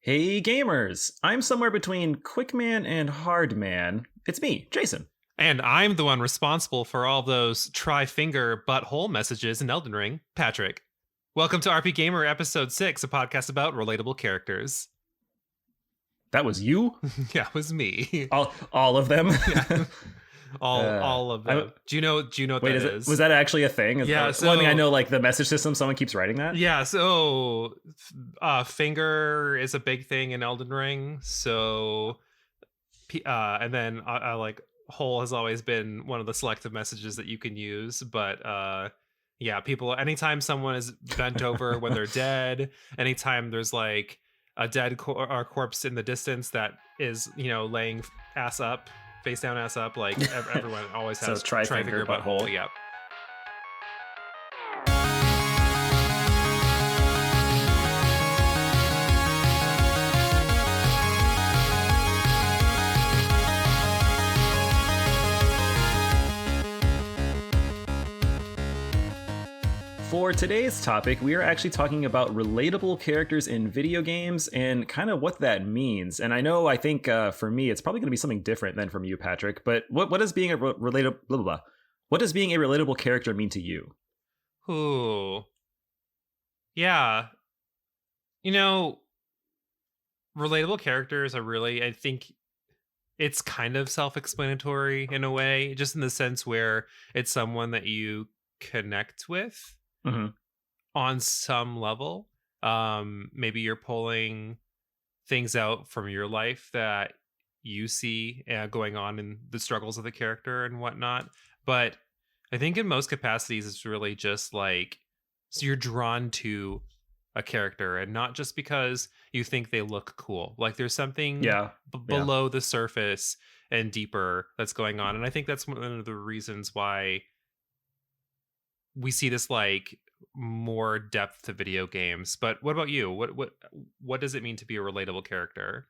Hey gamers! I'm somewhere between Quickman and Hardman. It's me, Jason. And I'm the one responsible for all those try-finger butthole messages in Elden Ring, Patrick. Welcome to RPGaymer Episode 6, a podcast about relatable characters. That was you? Yeah, it was me. All of them? Yeah. All of them. Do you know what wait, that is? was that actually a thing? Yeah, Well, I mean, I know like the message system, someone keeps writing that. Yeah, so finger is a big thing in Elden Ring. So and then I like hole has always been one of the selective messages that you can use, but yeah, people, anytime someone is bent over when they're dead, anytime there's like a dead or corpse in the distance that is, laying ass up, face down, ass up, like everyone always has So tri-finger butthole. Yep. For today's topic, we are actually talking about relatable characters in video games and kind of what that means. And I think for me, it's probably going to be something different than from you, Patrick. But what does being a relatable what does being a relatable character mean to you? Ooh. Yeah. Relatable characters are really, I think it's kind of self-explanatory in a way, just in the sense where it's someone that you connect with on some level. Maybe you're pulling things out from your life that you see going on in the struggles of the character and whatnot. But I think in most capacities, it's really just like, so you're drawn to a character and not just because you think they look cool. Like there's something below the surface and deeper that's going on. And I think that's one of the reasons why we see this like more depth to video games. But what about you? What does it mean to be a relatable character?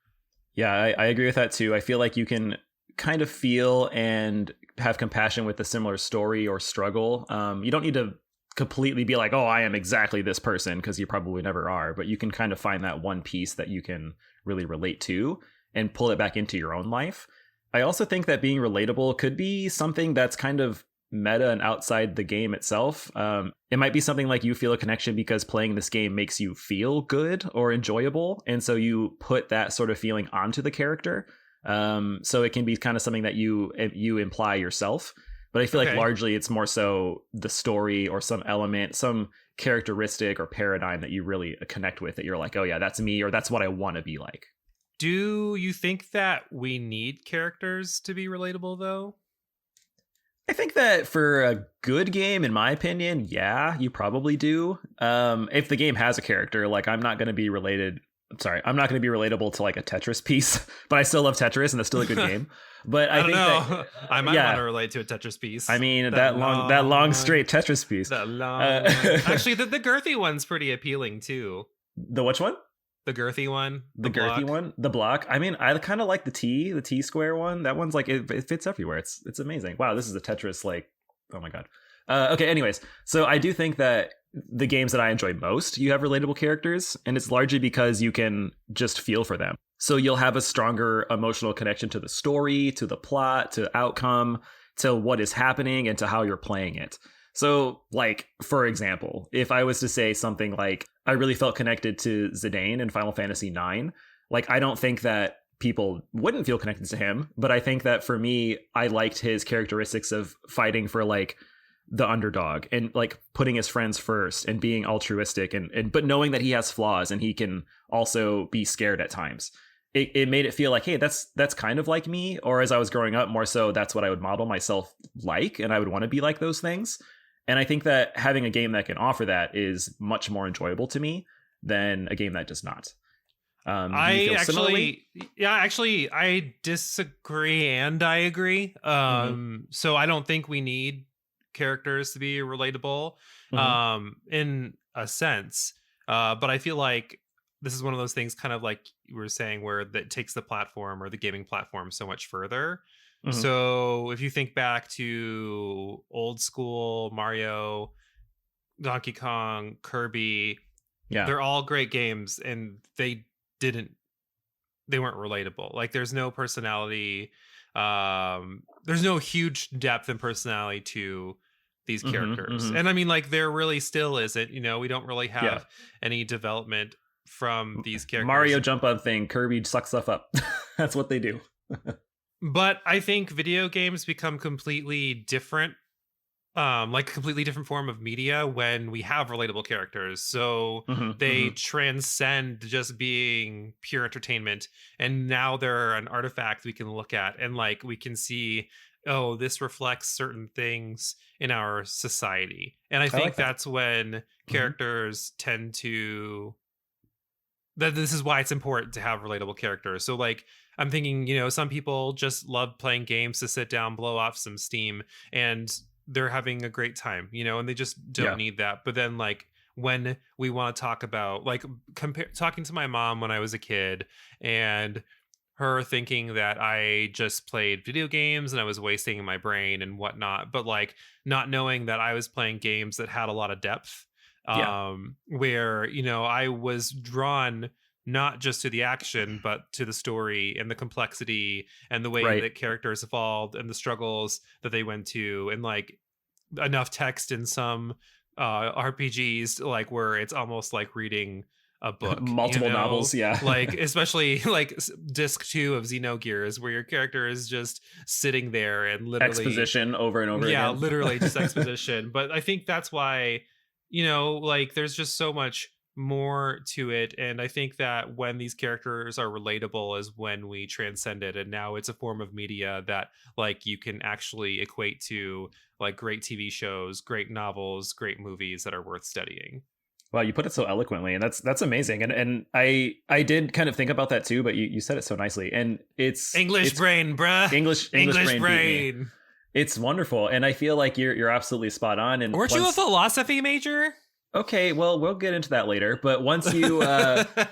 Yeah, I agree with that too. I feel like you can kind of feel and have compassion with a similar story or struggle. You don't need to completely be like, oh, I am exactly this person, because you probably never are. But you can kind of find that one piece that you can really relate to and pull it back into your own life. I also think that being relatable could be something that's kind of meta and outside the game itself. It might be something like you feel a connection because playing this game makes you feel good or enjoyable, and so you put that sort of feeling onto the character. So it can be kind of something that you imply yourself, but I feel like largely it's more so the story or some element, some characteristic or paradigm that you really connect with, that you're like, oh yeah, that's me, or that's what I want to be like. Do you think that we need characters to be relatable though? I think that for a good game, in my opinion, yeah, you probably do. If the game has a character, like I'm not going to be relatable to like a Tetris piece, but I still love Tetris and it's still a good game. But I think that I might want to relate to a Tetris piece. I mean, that long straight Tetris piece. Actually, the girthy one's pretty appealing too. The which one? The girthy one. The girthy one? The block? I mean, I kind of like the T square one. That one's like, it fits everywhere. It's amazing. Wow, this is a Tetris, like, oh my God. Okay, anyways. So I do think that the games that I enjoy most, you have relatable characters, and it's largely because you can just feel for them. So you'll have a stronger emotional connection to the story, to the plot, to outcome, to what is happening, and to how you're playing it. So, like, for example, if I was to say something like, I really felt connected to Zidane in Final Fantasy IX, like, I don't think that people wouldn't feel connected to him, but I think that for me, I liked his characteristics of fighting for, like, the underdog and, like, putting his friends first and being altruistic and but knowing that he has flaws and he can also be scared at times. It made it feel like, hey, that's kind of like me, or as I was growing up, more so that's what I would model myself like, and I would want to be like those things. And I think that having a game that can offer that is much more enjoyable to me than a game that does not. I disagree and I agree. So I don't think we need characters to be relatable in a sense. But I feel like this is one of those things, kind of like you were saying, where that takes the platform or the gaming platform so much further. So if you think back to old school Mario, Donkey Kong, Kirby, they're all great games, and they didn't they weren't relatable. Like there's no personality, there's no huge depth and personality to these characters. Mm-hmm. And I mean, like there really still isn't, we don't really Yeah. have any development from these characters. Mario jump on thing, Kirby suck stuff up. That's what they do. But I think video games become completely different, like a completely different form of media when we have relatable characters. So they transcend just being pure entertainment, and now they're an artifact we can look at, and like we can see, oh, this reflects certain things in our society. And I think like that. that's when characters tend to, that this is why it's important to have relatable characters. So like I'm thinking, some people just love playing games to sit down, blow off some steam, and they're having a great time, and they just don't need that. But then like when we want to talk about like talking to my mom when I was a kid, and her thinking that I just played video games and I was wasting my brain and whatnot, but like not knowing that I was playing games that had a lot of depth, where, I was drawn not just to the action, but to the story and the complexity and the way that characters evolved and the struggles that they went to, and like enough text in some RPGs, like where it's almost like reading a book, multiple novels, like especially like disc 2 of Xenogears, where your character is just sitting there and literally exposition over and over again. Literally just exposition. But I think that's why, like there's just so much more to it, and I think that when these characters are relatable is when we transcend it, and now it's a form of media that like you can actually equate to like great TV shows, great novels, great movies that are worth studying. Wow, you put it so eloquently, and that's amazing. And I did kind of think about that too, but you said it so nicely. And it's English brain, bruh. English brain. It's wonderful, and I feel like you're absolutely spot on. And weren't you a philosophy major? Okay, well, we'll get into that later. But once you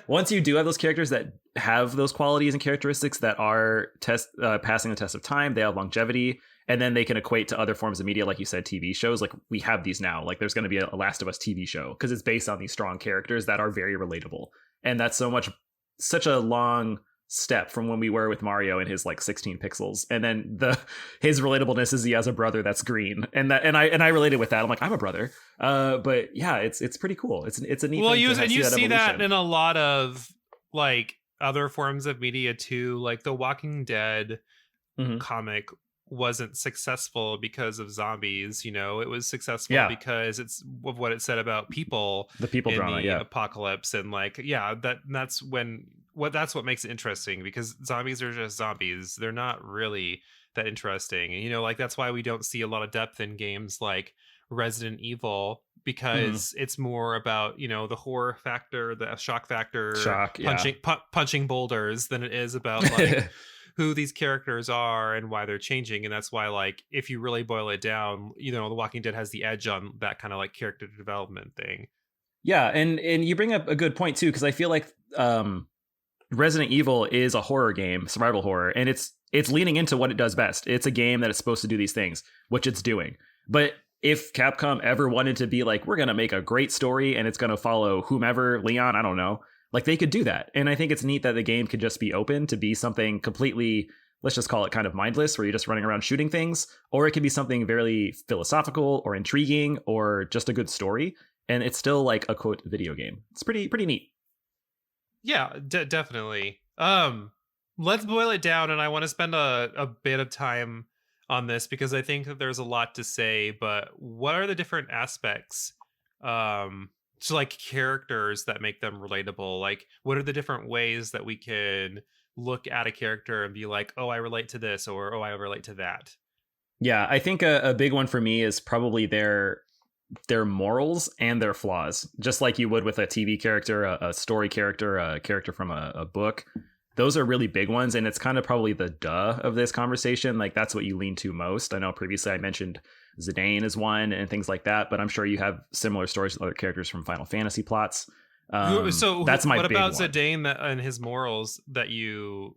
once you do have those characters that have those qualities and characteristics that are passing the test of time, they have longevity, and then they can equate to other forms of media, like you said, TV shows. Like we have these now. Like there's going to be a Last of Us TV show because it's based on these strong characters that are very relatable, and that's such a long step from when we were with Mario and his like 16 pixels, and then his relatableness is he has a brother that's green, and I related with that. I'm like, I'm a brother, but yeah, it's pretty cool. It's a neat. Well, thing you see that in a lot lot of like other forms of media too, like the Walking Dead comic wasn't successful because of zombies. It was successful because it's of what it said about people, the people in drama, the apocalypse, and like that's what makes it interesting, because zombies are just zombies. They're not really that interesting. And, like that's why we don't see a lot of depth in games like Resident Evil, because it's more about, the horror factor, the shock factor, punching boulders, than it is about like who these characters are and why they're changing. And that's why, like, if you really boil it down, The Walking Dead has the edge on that kind of like character development thing. Yeah, and you bring up a good point too, because I feel like Resident Evil is a horror game, survival horror, and it's leaning into what it does best. It's a game that is supposed to do these things, which it's doing. But if Capcom ever wanted to be like, we're going to make a great story and it's going to follow whomever, Leon, I don't know, like they could do that. And I think it's neat that the game could just be open to be something completely, let's just call it kind of mindless, where you're just running around shooting things, or it could be something very philosophical or intriguing or just a good story. And it's still like a quote video game. It's pretty neat. Yeah, definitely. Let's boil it down, and I want to spend a bit of time on this because I think that there's a lot to say. But what are the different aspects to like characters that make them relatable? Like, what are the different ways that we can look at a character and be like, oh, I relate to this, or oh, I relate to that? Yeah, I think a big one for me is probably their morals and their flaws, just like you would with a TV character, a story character, a character from a book. Those are really big ones, and it's kind of probably the of this conversation. Like that's what you lean to most. I know previously I mentioned Zidane is one and things like that, but I'm sure you have similar stories with other characters from Final Fantasy plots. So that's my. What about one. Zidane and his morals that you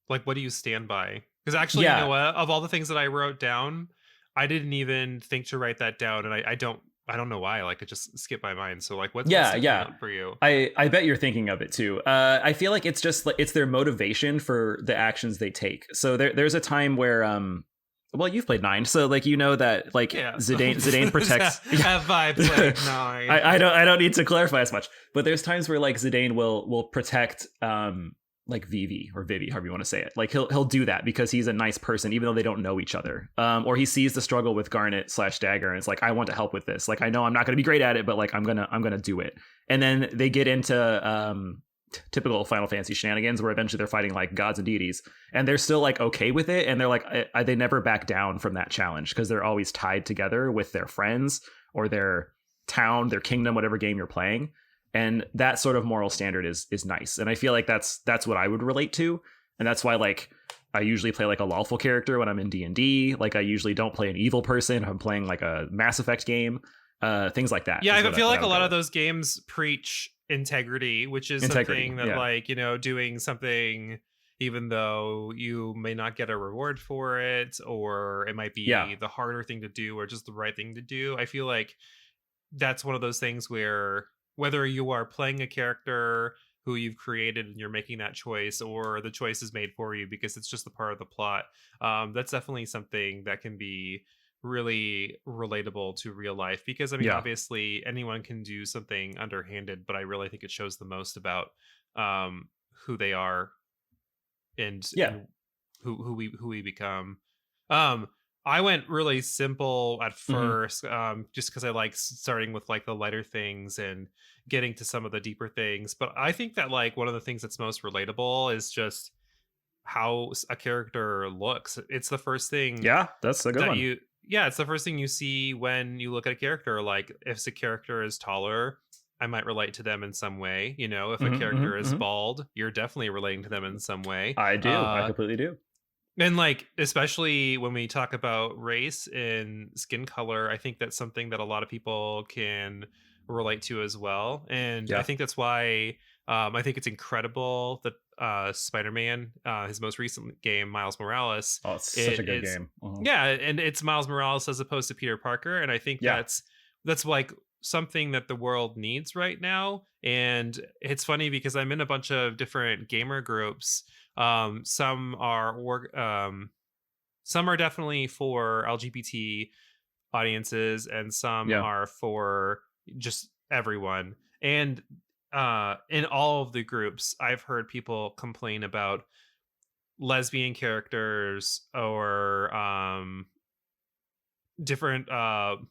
like? What do you stand by? Because actually, you know what? Of all the things that I wrote down, I didn't even think to write that down, and I don't I don't know why. Like it just skipped my mind. So like, what's Yeah, sticking yeah. out for you? I bet you're thinking of it too. I feel like it's just like it's their motivation for the actions they take. So there's a time where well, you've played 9, so like you know that like Yeah. Zidane protects. Have I played 9? I don't need to clarify as much, but there's times where like Zidane will protect like Vivi or Vivi, however you want to say it. Like he'll do that because he's a nice person, even though they don't know each other. Or he sees the struggle with Garnet/Dagger, and it's like, I want to help with this. Like I know I'm not going to be great at it, but like I'm gonna do it. And then they get into typical Final Fantasy shenanigans where eventually they're fighting like gods and deities, and they're still like okay with it, and they're like they never back down from that challenge because they're always tied together with their friends or their town, their kingdom, whatever game you're playing. And that sort of moral standard is nice, and I feel like that's what I would relate to, and that's why like I usually play like a lawful character when I'm in D&D. Like I usually don't play an evil person if I'm playing like a Mass Effect game, things like that. Yeah, I feel like a lot of those games preach integrity, which is something that like, you know, doing something even though you may not get a reward for it, or it might be the harder thing to do or just the right thing to do. I feel like that's one of those things where whether you are playing a character who you've created and you're making that choice, or the choice is made for you because it's just a part of the plot, that's definitely something that can be really relatable to real life. Because I mean, obviously anyone can do something underhanded, but I really think it shows the most about who they are and who we become. I went really simple at first, just because I like starting with like the lighter things and getting to some of the deeper things. But I think that like one of the things that's most relatable is just how a character looks. It's the first thing. Yeah, that's a good one. It's the first thing you see when you look at a character. Like if a character is taller, I might relate to them in some way. You know, if a character is bald, you're definitely relating to them in some way. I do. I completely do. And like, especially when we talk about race and skin color, I think that's something that a lot of people can relate to as well. And I think that's why I think it's incredible that Spider-Man, his most recent game, Miles Morales. Oh, it's such a good game. Yeah, and it's Miles Morales as opposed to Peter Parker. And I think that's like something that the world needs right now. And it's funny because I'm in a bunch of different gamer groups. Some are definitely for LGBT audiences, and some are for just everyone. And in all of the groups, I've heard people complain about lesbian characters or different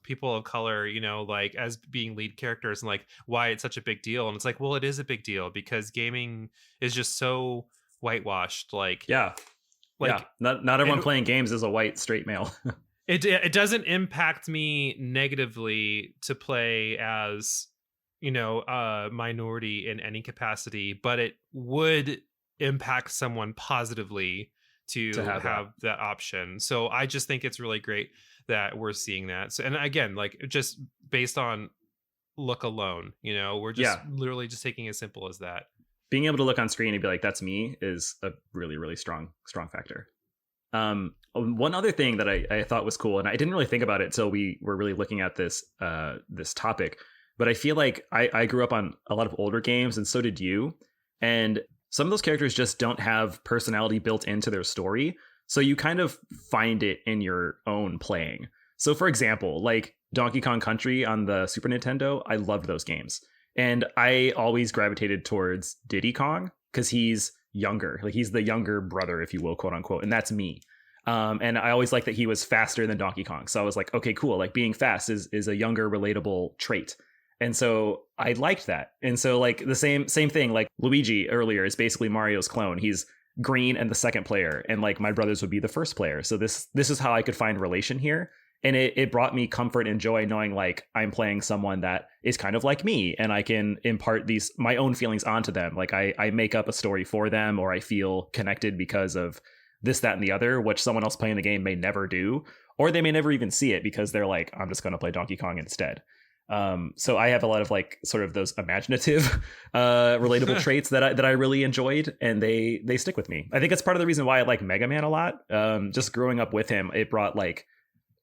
people of color, you know, like as being lead characters, and like why it's such a big deal. And it's like, well, it is a big deal because gaming is just so whitewashed. Like not everyone playing games is a white straight male. it doesn't impact me negatively to play as, you know, a minority in any capacity, but it would impact someone positively to have that option. So I just think it's really great that we're seeing that. So, and again, like just based on look alone, you know, we're just literally just taking as simple as that. Being able to look on screen and be like, that's me, is a really, really strong factor. One other thing that I thought was cool, and I didn't really think about it until we were really looking at this topic, but I feel like I grew up on a lot of older games, and so did you. And some of those characters just don't have personality built into their story. So you kind of find it in your own playing. So for example, like Donkey Kong Country on the Super Nintendo, I loved those games. And I always gravitated towards Diddy Kong because he's younger. Like he's the younger brother, if you will, quote unquote. And that's me. And I always liked that he was faster than Donkey Kong. So I was like, okay, cool. Like being fast is a younger, relatable trait. And so I liked that. And so like the same thing, like Luigi earlier is basically Mario's clone. He's green and the second player, and like my brothers would be the first player. So this is how I could find relation here. And it brought me comfort and joy knowing like I'm playing someone that is kind of like me, and I can impart my own feelings onto them. Like I make up a story for them, or I feel connected because of this, that, and the other, which someone else playing the game may never do, or they may never even see it because they're like, I'm just going to play Donkey Kong instead. So I have a lot of like sort of those imaginative, relatable traits that I really enjoyed, and they stick with me. I think it's part of the reason why I like Mega Man a lot. Just growing up with him, it brought like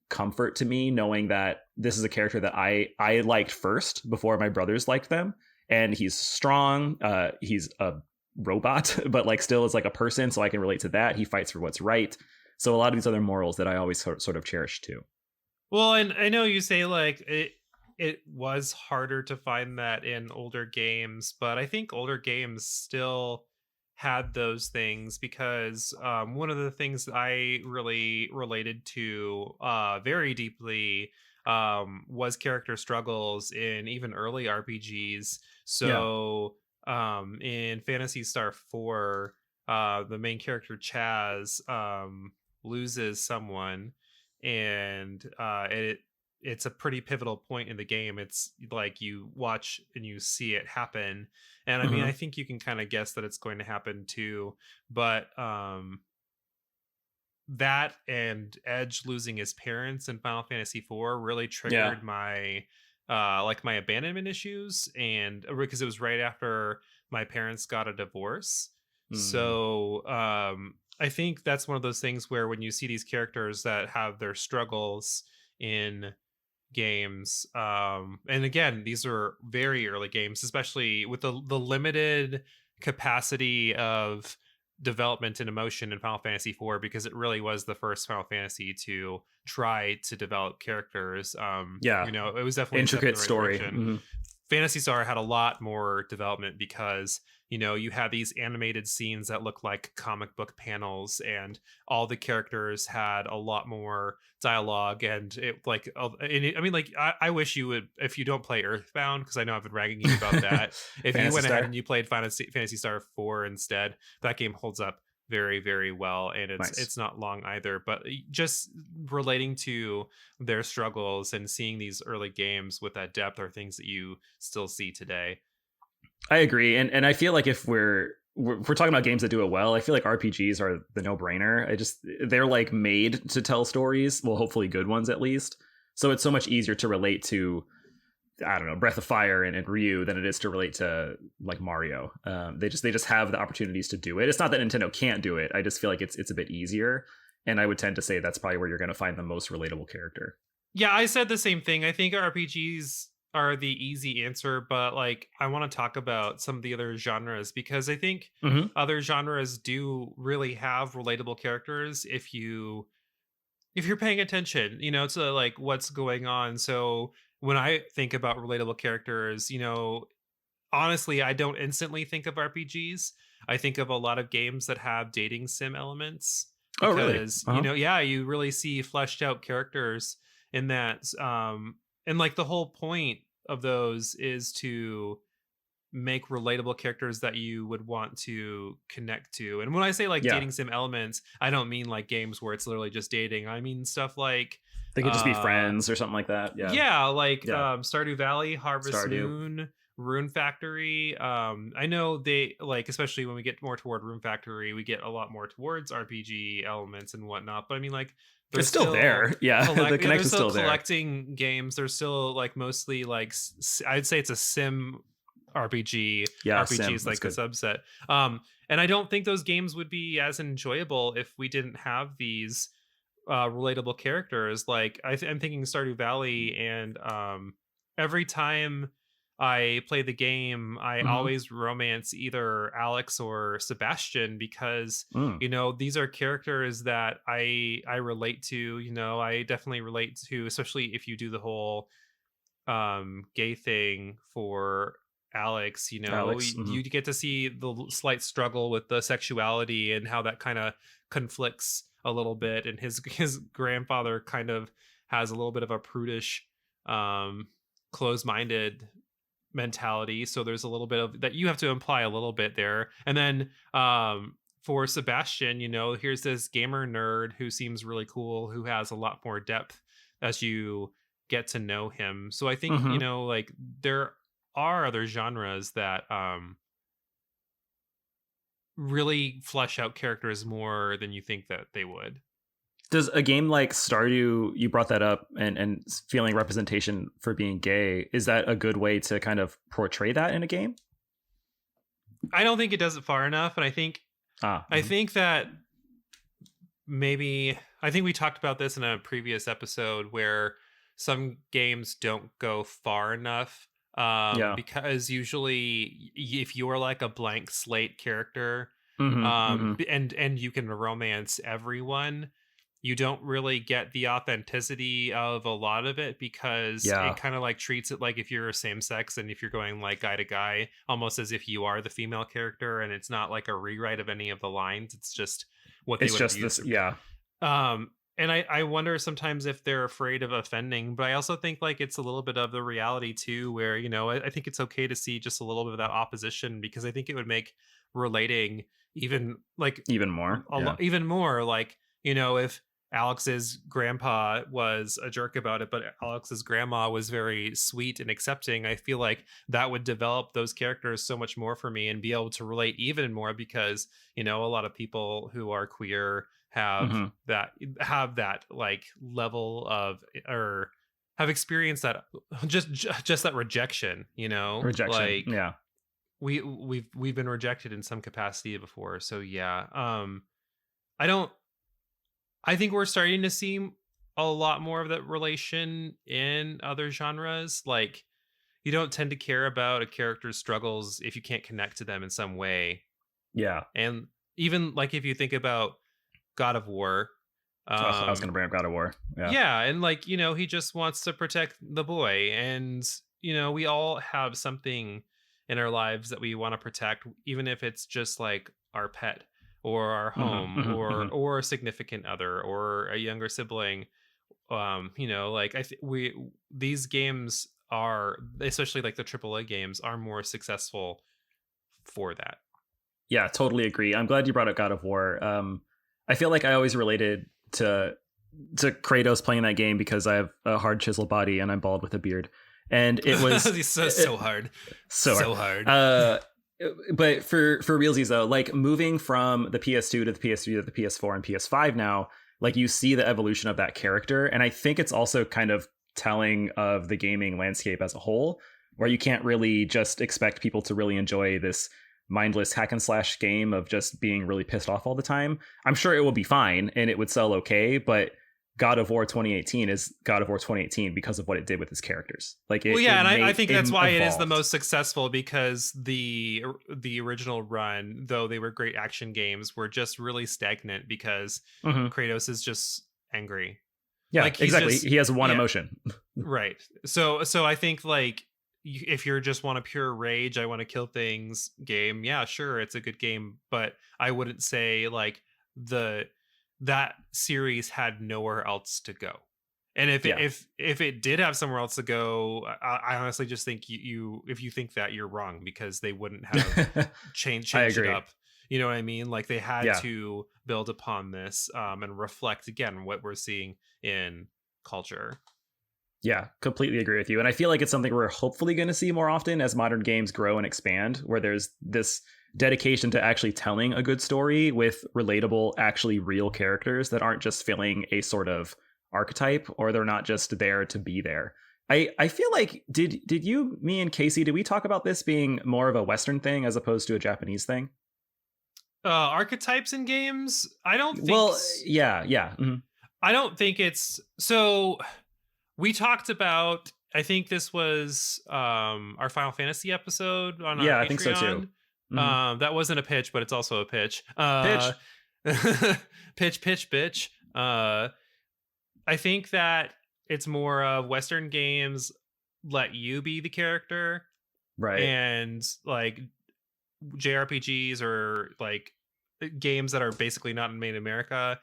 comfort to me knowing that this is a character that I liked first before my brothers liked them, and he's strong. He's a robot, but like still is like a person, so I can relate to that. He fights for what's right. So a lot of these other morals that I always sort of cherish too. Well, and I know you say like it was harder to find that in older games, but I think older games still had those things because one of the things that I really related to very deeply was character struggles in even early RPGs. Yeah. So in Phantasy Star 4, the main character Chaz loses someone, and it's a pretty pivotal point in the game. It's like you watch and you see it happen, and I mean, I Hmm. think you can kind of guess that it's going to happen too. But that and Edge losing his parents in Final Fantasy IV really Yeah. triggered my like my abandonment issues, and because it was right after my parents got a divorce. Mm. So I think that's one of those things where when you see these characters that have their struggles in games, and again, these are very early games, especially with the limited capacity of development and emotion in Final Fantasy IV, because it really was the first Final Fantasy to try to develop characters. Yeah. It was definitely a step in Intricate the right story. direction. Hmm. Phantasy Star had a lot more development because you had these animated scenes that look like comic book panels, and all the characters had a lot more dialogue, and it like I mean, like I wish you would, if you don't play Earthbound, because I know I've been ragging you about that, if you Fantasy went ahead Star. and you played Fantasy Star 4 instead, that game holds up very, very well, and Nice. it's not long either. But just relating to their struggles and seeing these early games with that depth are things that you still see today. I agree, and I feel like if we're talking about games that do it well, I feel like RPGs are the no brainer. They're like made to tell stories, well, hopefully good ones at least. So it's so much easier to relate to, I don't know, Breath of Fire and Ryu than it is to relate to like Mario. They just have the opportunities to do it. It's not that Nintendo can't do it. I just feel like it's a bit easier, and I would tend to say that's probably where you're going to find the most relatable character. Yeah, I said the same thing. I think RPGs are the easy answer, but like I want to talk about some of the other genres, because I think Hmm. other genres do really have relatable characters if you're paying attention, to like what's going on. So when I think about relatable characters, honestly, I don't instantly think of RPGs. I think of a lot of games that have dating sim elements, Oh, really? because, Uh-huh. yeah, you really see fleshed out characters in that. And like the whole point of those is to make relatable characters that you would want to connect to. And when I say like Yeah, dating sim elements, I don't mean like games where it's literally just dating. I mean stuff like they could just be uh friends or something like that. Yeah, yeah, like yeah. Stardew Valley, Harvest Stardew. Moon, Rune Factory. I know they like, especially when we get more toward Rune Factory, we get a lot more towards RPG elements and whatnot. But I mean, like, It's there's still still there. Yeah, the yeah, there's connection's still still there. collecting games. There's still like mostly like I'd say it's a sim RPG. Yeah, RPG Sim. is That's like the good. subset. And I don't think those games would be as enjoyable if we didn't have these relatable characters. Like I'm thinking Stardew Valley, and every time I play the game, I Hmm. always romance either Alex or Sebastian, because Mm. these are characters that I relate to. I definitely relate to, especially if you do the whole gay thing for Alex. Alex. Hmm. You get to see the slight struggle with the sexuality and how that kind of conflicts a little bit, and his grandfather kind of has a little bit of a prudish um closed-minded mentality, so there's a little bit of that you have to imply a little bit there. And then for Sebastian, here's this gamer nerd who seems really cool, who has a lot more depth as you get to know him. So I think, Hmm. like there are other genres that really flesh out characters more than you think that they would. Does a game like Stardew, you brought that up, and feeling representation for being gay, is that a good way to kind of portray that in a game? I don't think it does it far enough, and I think Ah. I Mhm. think that maybe I think we talked about this in a previous episode where some games don't go far enough, Yeah. because usually if you're like a blank slate character, Hmm. and you can romance everyone, you don't really get the authenticity of a lot of it because it Yeah. kind of like treats it like if you're same sex and if you're going like guy to guy, almost as if you are the female character, and it's not like a rewrite of any of the lines. It's just what they It's would have just used. this. Yeah. And I wonder sometimes if they're afraid of offending, but I also think like it's a little bit of the reality too, where, I think it's okay to see just a little bit of that opposition, because I think it would make relating even like Even more. Yeah. even more like, if Alex's grandpa was a jerk about it, but Alex's grandma was very sweet and accepting, I feel like that would develop those characters so much more for me and be able to relate even more, because, a lot of people who are queer have Hmm. that like level of, or have experienced that, just that rejection, Rejection. like Yeah. we've been rejected in some capacity before. So yeah, I don't I think we're starting to see a lot more of that relation in other genres. Like, you don't tend to care about a character's struggles if you can't connect to them in some way. Yeah. And even like if you think about God of War, Oh, I was um gonna bring up God of War. Yeah. yeah, and like, he just wants to protect the boy, and we all have something in our lives that we want to protect, even if it's just like our pet or our Hmm. home Hmm. or Hmm. or a significant other or a younger sibling. Like we these games are, especially like the AAA games, are more successful for that. Yeah, totally agree. I'm glad you brought up God of War. I feel like I always related to to Kratos playing that game because I have a hard chiseled body and I'm bald with a beard, and it was It's so hard, so hard. so hard. But for realsies though, like moving from the PS2 to the PS3 to the PS4 and PS5 now, like you see the evolution of that character, and I think it's also kind of telling of the gaming landscape as a whole, where you can't really just expect people to really enjoy this mindless hack and slash game of just being really pissed off all the time. I'm sure it will be fine and it would sell okay, but God of War 2018 is God of War 2018 because of what it did with its characters. Like Well, it, yeah, it and I made think it that's why it is the evolved. most successful, because the original run, though they were great action games, were just really stagnant because Hmm. Kratos is just angry. Yeah, Like he's exactly. just He has one yeah, emotion. right. So I think like if you're just want a pure rage, I want to kill things game, yeah, sure, it's a good game, but I wouldn't say like the that series had nowhere else to go. And Yeah. if it did have somewhere else to go, I honestly just think you if you think that, you're wrong, because they wouldn't have I changed it agree. up. You know what I mean? Like they had Yeah. to build upon this, and reflect again what we're seeing in culture. Yeah, completely agree with you. And I feel like it's something we're hopefully going to see more often as modern games grow and expand, where there's this dedication to actually telling a good story with relatable, actually real characters that aren't just filling a sort of archetype, or they're not just there to be there. I feel like did you, me and Casey, did we talk about this being more of a Western thing as opposed to a Japanese thing? Archetypes in games, Well, yeah, yeah. Mhm. I don't think it's so. We talked about, I think this was our Final Fantasy episode on our Yeah, I think so too. Patreon. Hmm. That wasn't a pitch, but it's also a pitch. Pitch. Pitch, bitch. I think that it's more of Western games let you be the character, Right. and like JRPGs or like games that are basically not made in America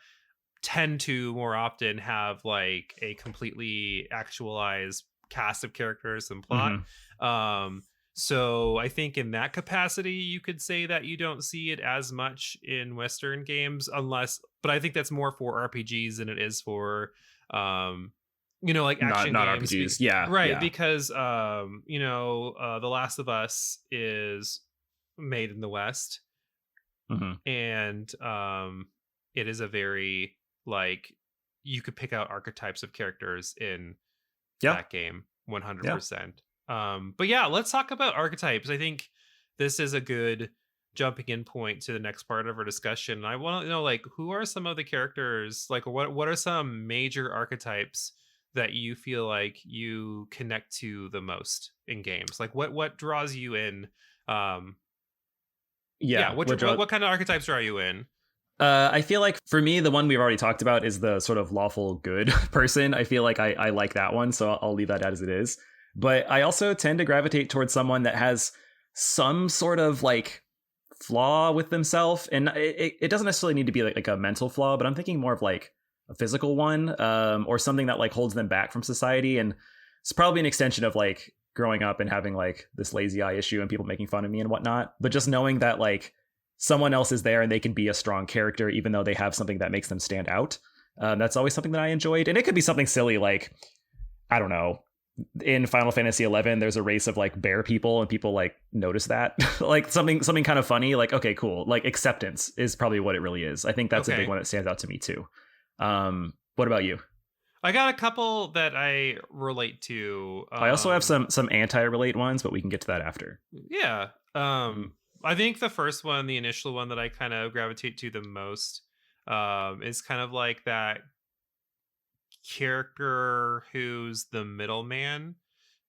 tend to more often have like a completely actualized cast of characters and plot. Hmm. Um, so I think in that capacity, you could say that you don't see it as much in Western games, but I think that's more for RPGs than it is for, like action Not games. RPGs. Yeah, Right. yeah. Because, The Last of Us is made in the West, Hmm. and it is a very like, you could pick out archetypes of characters in Yeah, that game yeah. 100%. But yeah, let's talk about archetypes. I think this is a good jumping in point to the next part of our discussion. I want to know, like, who are some of the characters, like what are some major archetypes that you feel like you connect to the most in games? Like what draws you in? Um yeah, Yeah, what kind of archetypes draw you in? I feel like for me, the one we've already talked about is the sort of lawful good person. I feel like I like that one, so I'll leave that as it is. But I also tend to gravitate towards someone that has some sort of like flaw with themselves, and it doesn't necessarily need to be like a mental flaw, but I'm thinking more of like a physical one, or something that like holds them back from society. And it's probably an extension of like growing up and having like this lazy eye issue and people making fun of me and whatnot. But just knowing that like someone else is there and they can be a strong character even though they have something that makes them stand out. That's always something that I enjoyed. And it could be something silly like, I don't know, in Final Fantasy 11 there's a race of like bear people and people like notice that. Like something kind of funny, like, okay, cool, like acceptance is probably what it really is. I think that's a big one that stands out to me too. What about you? I got a couple that I relate to. I also have some anti-relate ones, but we can get to that after. Yeah. I think the first one, the initial one that I kind of gravitate to the most, is kind of like that character who's the middleman,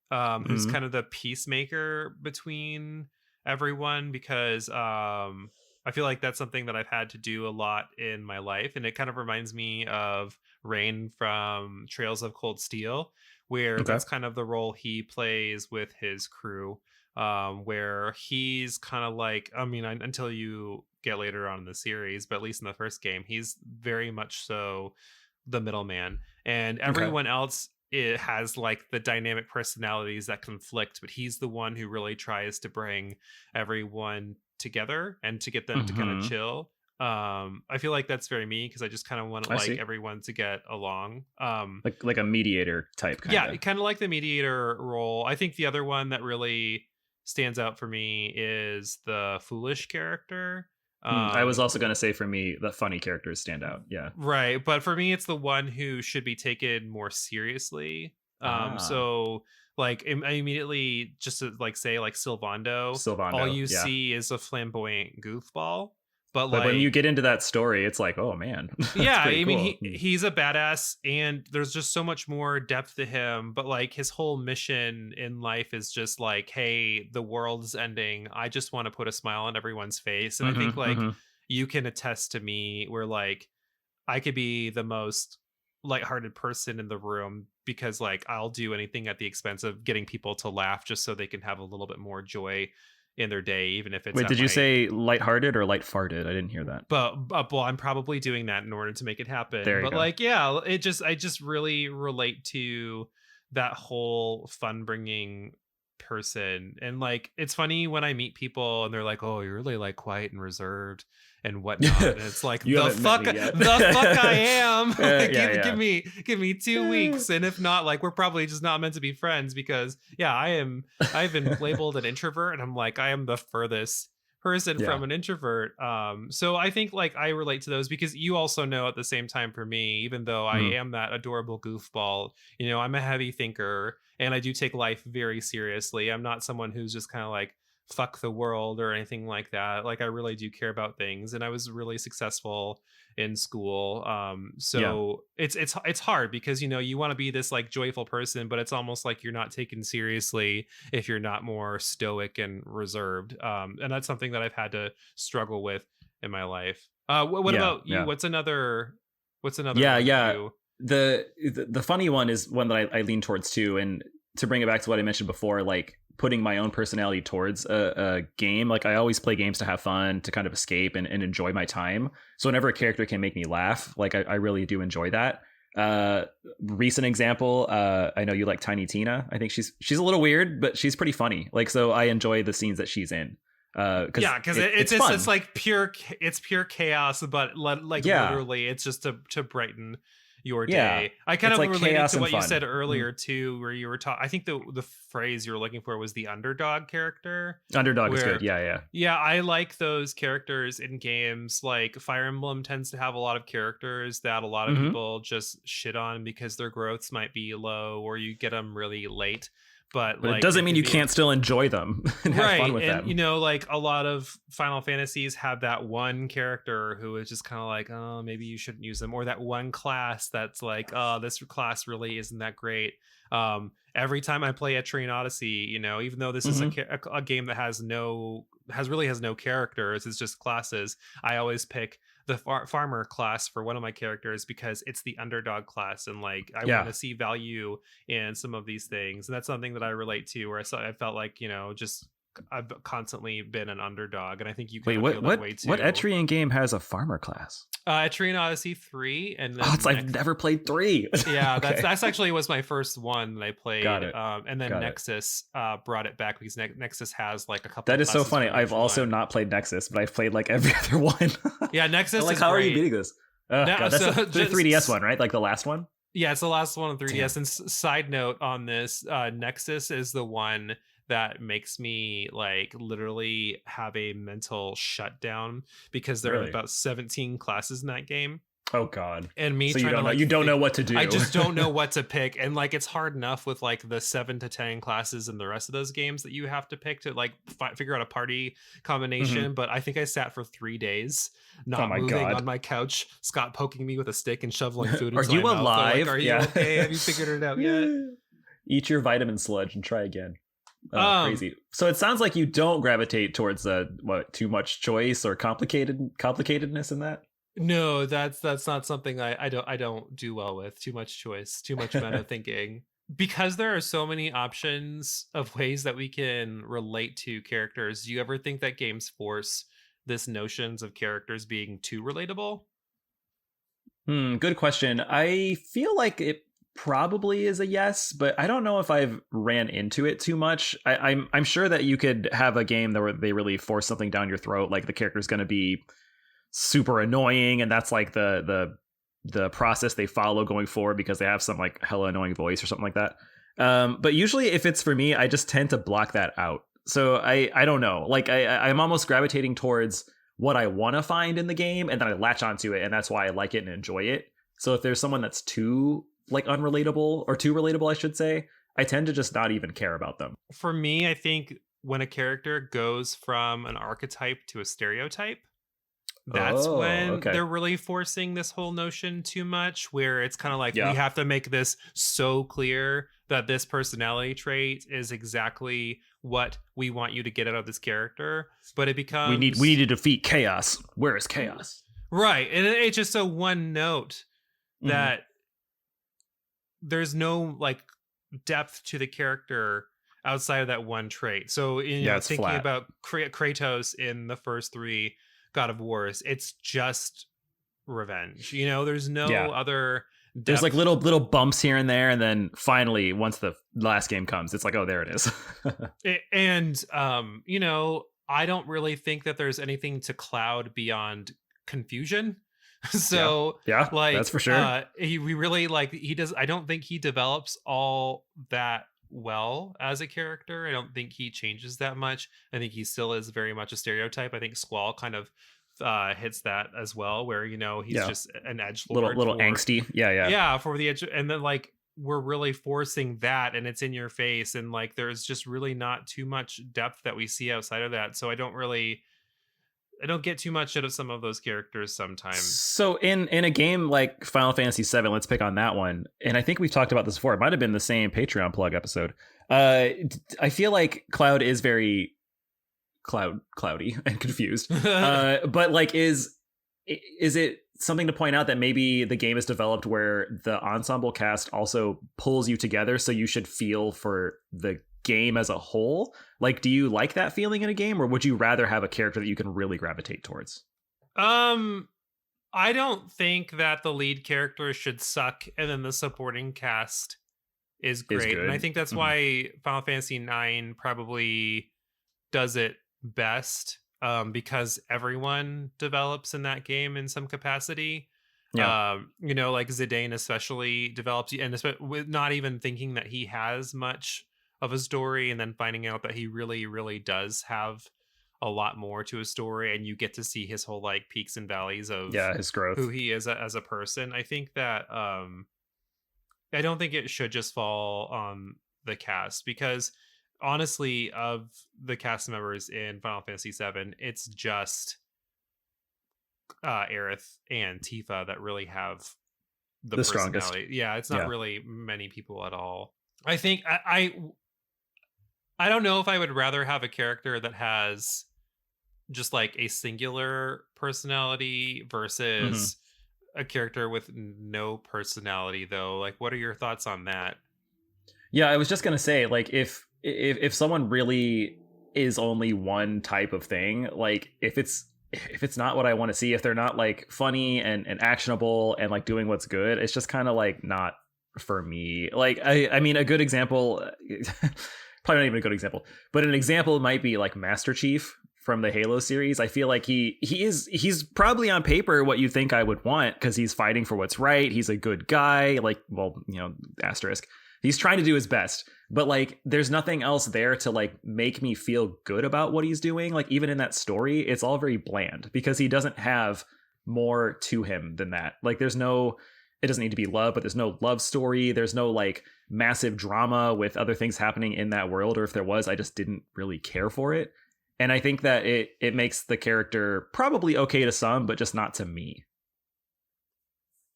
who's kind of the peacemaker between everyone, because I feel like that's something that I've had to do a lot in my life, and it kind of reminds me of Rain from Trails of Cold Steel, where that's kind of the role he plays with his crew, where he's kind of like, I mean, until you get later on in the series, but at least in the first game, he's very much so the middleman, and everyone else, it has like the dynamic personalities that conflict, but he's the one who really tries to bring everyone together and to get them to kind of chill. I feel like that's very me, because I just kind of want everyone to get along. Like a mediator type kind of. Yeah, kind of like the mediator role. I think the other one that really stands out for me is the foolish character. I was also going to say, for me, the funny characters stand out. Yeah. Right. But for me, it's the one who should be taken more seriously. So like I immediately just to like say like Sylvando, all you see is a flamboyant goofball. But like when you get into that story, it's like, oh man. Yeah, I mean, he's a badass, and there's just so much more depth to him. But like his whole mission in life is just like, hey, the world's ending. I just want to put a smile on everyone's face. And I think like you can attest to me where like I could be the most lighthearted person in the room, because like I'll do anything at the expense of getting people to laugh just so they can have a little bit more joy in their day, even if it's Wait, did you say lighthearted or light farted? I didn't hear that. But well, I'm probably doing that in order to make it happen. There you go. Like, yeah, I just really relate to that whole fun bringing person. And like it's funny when I meet people and they're like, oh, you're really like quiet and reserved and whatnot. And it's like the fuck I am. Give me 2 weeks, and if not, like we're probably just not meant to be friends, because I've been labeled an introvert, and I'm like, I am the furthest person from an introvert. So I think like I relate to those, because you also know at the same time, for me, even though I am that adorable goofball, you know, I'm a heavy thinker and I do take life very seriously. I'm not someone who's just kind of like fuck the world or anything like that. Like I really do care about things, and I was really successful in school. It's hard, because you know you want to be this like joyful person, but it's almost like you're not taken seriously if you're not more stoic and reserved. And that's something that I've had to struggle with in my life. What about you? What's another yeah the funny one is one that I lean towards too, and to bring it back to what I mentioned before, like putting my own personality towards a game. Like I always play games to have fun, to kind of escape and enjoy my time. So whenever a character can make me laugh, like I really do enjoy that. Recent example, I know you like Tiny Tina. I think she's a little weird, but she's pretty funny. Like, so I enjoy the scenes that she's in. Because it's like pure chaos, but like literally it's just to brighten your day. I kind of like related to what you said earlier too, where you were talking. I think the phrase you were looking for was the underdog character. Underdog is good. Yeah. I like those characters in games. Like Fire Emblem tends to have a lot of characters that a lot of people just shit on because their growths might be low, or you get them really late. but it like doesn't mean you be can't still enjoy them and have fun with and them. you know, like a lot of Final Fantasies have that one character who is just kind of like, oh, maybe you shouldn't use them, or that one class that's like, oh, this class really isn't that great. Every time I play Etrian Odyssey, you know, even though this is Mhm. a game that has no characters, it's just classes, I always pick the farmer class for one of my characters because it's the underdog class, and like I want Yeah. to see value in some of these things, and that's something that I relate to, where I felt like, you know, just I've constantly been an underdog, and I think you Wait, kind of feel that way what too. Etrian game has a farmer class? Etrian Odyssey 3, and Oh, it's then I've never played 3. yeah, Okay. that's actually was my first one that I played. Got it. And then Got it. Nexus brought it back because Nexus has like a couple That of is so classes funny. from I've each also one. not played Nexus, but I've played like every other one. Yeah, I'm Nexus like, is how are you great. beating this? Oh, No, God, that's so the 3DS one, right? Like the last one? Yeah, it's the last one on 3DS. Damn. And side note on this, Nexus is the one that makes me like literally have a mental shutdown because there are Really? about 17 classes in that game. Oh, God. And me So you trying to don't know like you don't know what to do. I just don't know what to pick. And like it's hard enough with like the 7 to 10 classes in the rest of those games that you have to pick to like figure out a party combination. Mhm. But I think I sat for 3 days Oh not my moving God. on my couch, Scott poking me with a stick and shoveling food Are into you my mouth. They're like, alive? are you Yeah. okay? Have you figured it out yet? Eat your vitamin sludge and try again. Oh, Um, crazy. So it sounds like you don't gravitate towards too much choice or complicatedness in that. no, that's not something I don't do well with. Too much choice, too much meta thinking. Because there are so many options of ways that we can relate to characters, do you ever think that games force this notions of characters being too relatable? Good question. I feel like it probably is a yes, but I don't know if I've ran into it too much. I'm sure that you could have a game where they really force something down your throat, like the character's going to be super annoying, and that's like the process they follow going forward because they have some like hella annoying voice or something like that. But usually, if it's for me, I just tend to block that out. So I don't know. Like I'm almost gravitating towards what I want to find in the game, and then I latch onto it, and that's why I like it and enjoy it. So if there's someone that's too like unrelatable or too relatable, I should say, I tend to just not even care about them. For me, I think when a character goes from an archetype to a stereotype, that's Oh, when okay. they're really forcing this whole notion too much, where it's kind of like we Yeah. have to make this so clear that this personality trait is exactly what we want you to get out of this character, but it becomes We need to defeat chaos. Where is chaos? right, and it's just a one note Mhm. that there's no like depth to the character outside of that one trait. So you Yeah, know, it's thinking flat. about Kratos in the first 3 God of Wars, it's just revenge. You know, there's no Yeah. other There's depth. like little bumps here and there, and then finally, once the last game comes, it's like, oh, there it is. And you know, I don't really think that there's anything to Cloud beyond confusion. So yeah, like that's for sure. we really like he does I don't think he develops all that well as a character. I don't think he changes that much. I think he still is very much a stereotype. I think Squall kind of hits that as well, where you know he's Yeah. just an edge Little angsty. Yeah. yeah, for the edge, and then like we're really forcing that, and it's in your face, and like there's just really not too much depth that we see outside of that. So I don't get too much out of some of those characters sometimes. So in a game like Final Fantasy VII, let's pick on that one. And I think we've talked about this before. It might have been the same Patreon plug episode. I feel like Cloud is very cloudy and confused. But like, is it something to point out that maybe the game is developed where the ensemble cast also pulls you together, so you should feel for the game as a whole? Like, do you like that feeling in a game, or would you rather have a character that you can really gravitate towards? I don't think that the lead character should suck and then the supporting cast is great. good. And I think that's Mhm. why Final Fantasy IX probably does it best, because everyone develops in that game in some capacity. Yeah. You know, like Zidane especially develops, and with not even thinking that he has much of a story, and then finding out that he really, really does have a lot more to his story, and you get to see his whole like peaks and valleys of His growth. who he is as a person. I think that I don't think it should just fall on the cast, because honestly, of the cast members in Final Fantasy VII, it's just Aerith and Tifa that really have the The strongest. personality. Yeah, it's not Yeah. really many people at all. I think I don't know if I would rather have a character that has just like a singular personality Hmm. versus a character with no personality though. Like, what are your thoughts on that? Yeah, I was just gonna say, like, if someone really is only one type of thing, like if it's not what I want to see, if they're not like funny and actionable and like doing what's good, it's just kind of like not for me. Like I mean a good example, probably not even a good example, but an example might be like Master Chief from the Halo series. I feel like he's probably on paper what you think I would want because he's fighting for what's right. He's a good guy, like, well, you know, asterisk. He's trying to do his best, but like there's nothing else there to like make me feel good about what he's doing. Like even in that story, it's all very bland because he doesn't have more to him than that. Like there's no, it doesn't need to be love, but there's no love story. There's no like massive drama with other things happening in that world, or if there was, I just didn't really care for it. And I think that it makes the character probably okay to some, but just not to me.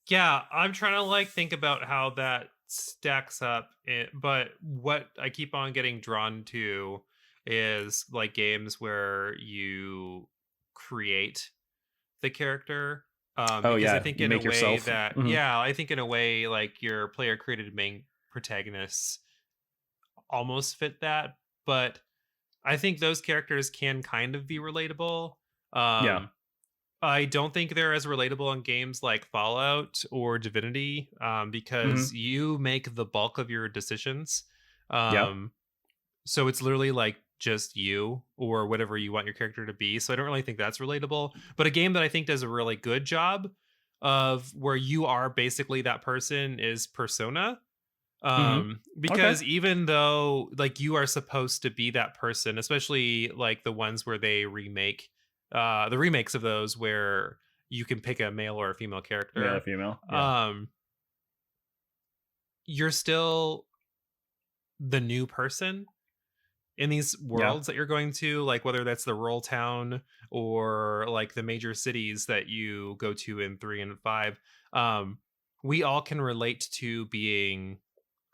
Yeah, I'm trying to like think about how that stacks up, but what I keep on getting drawn to is like games where you create the character, Oh because I yeah, think you in a make way yourself. that, Mhm. yeah, I think in a way like your player created main protagonists almost fit that, but I think those characters can kind of be relatable. Yeah. um I don't think they're as relatable in games like Fallout or Divinity, because Hmm. you make the bulk of your decisions. Yeah. Um, so it's literally like just you or whatever you want your character to be. So I don't really think that's relatable. But a game that I think does a really good job of where you are basically that person is Persona. Hmm. Okay. Because even though like you are supposed to be that person, especially like the ones where they remake the remakes of those where you can pick a male or a female Male or character, female. Yeah. um you're still the new person in these Yeah. worlds that you're going to, like whether that's the rural town or like the major cities that you go to in 3 and 5. um we all can relate to being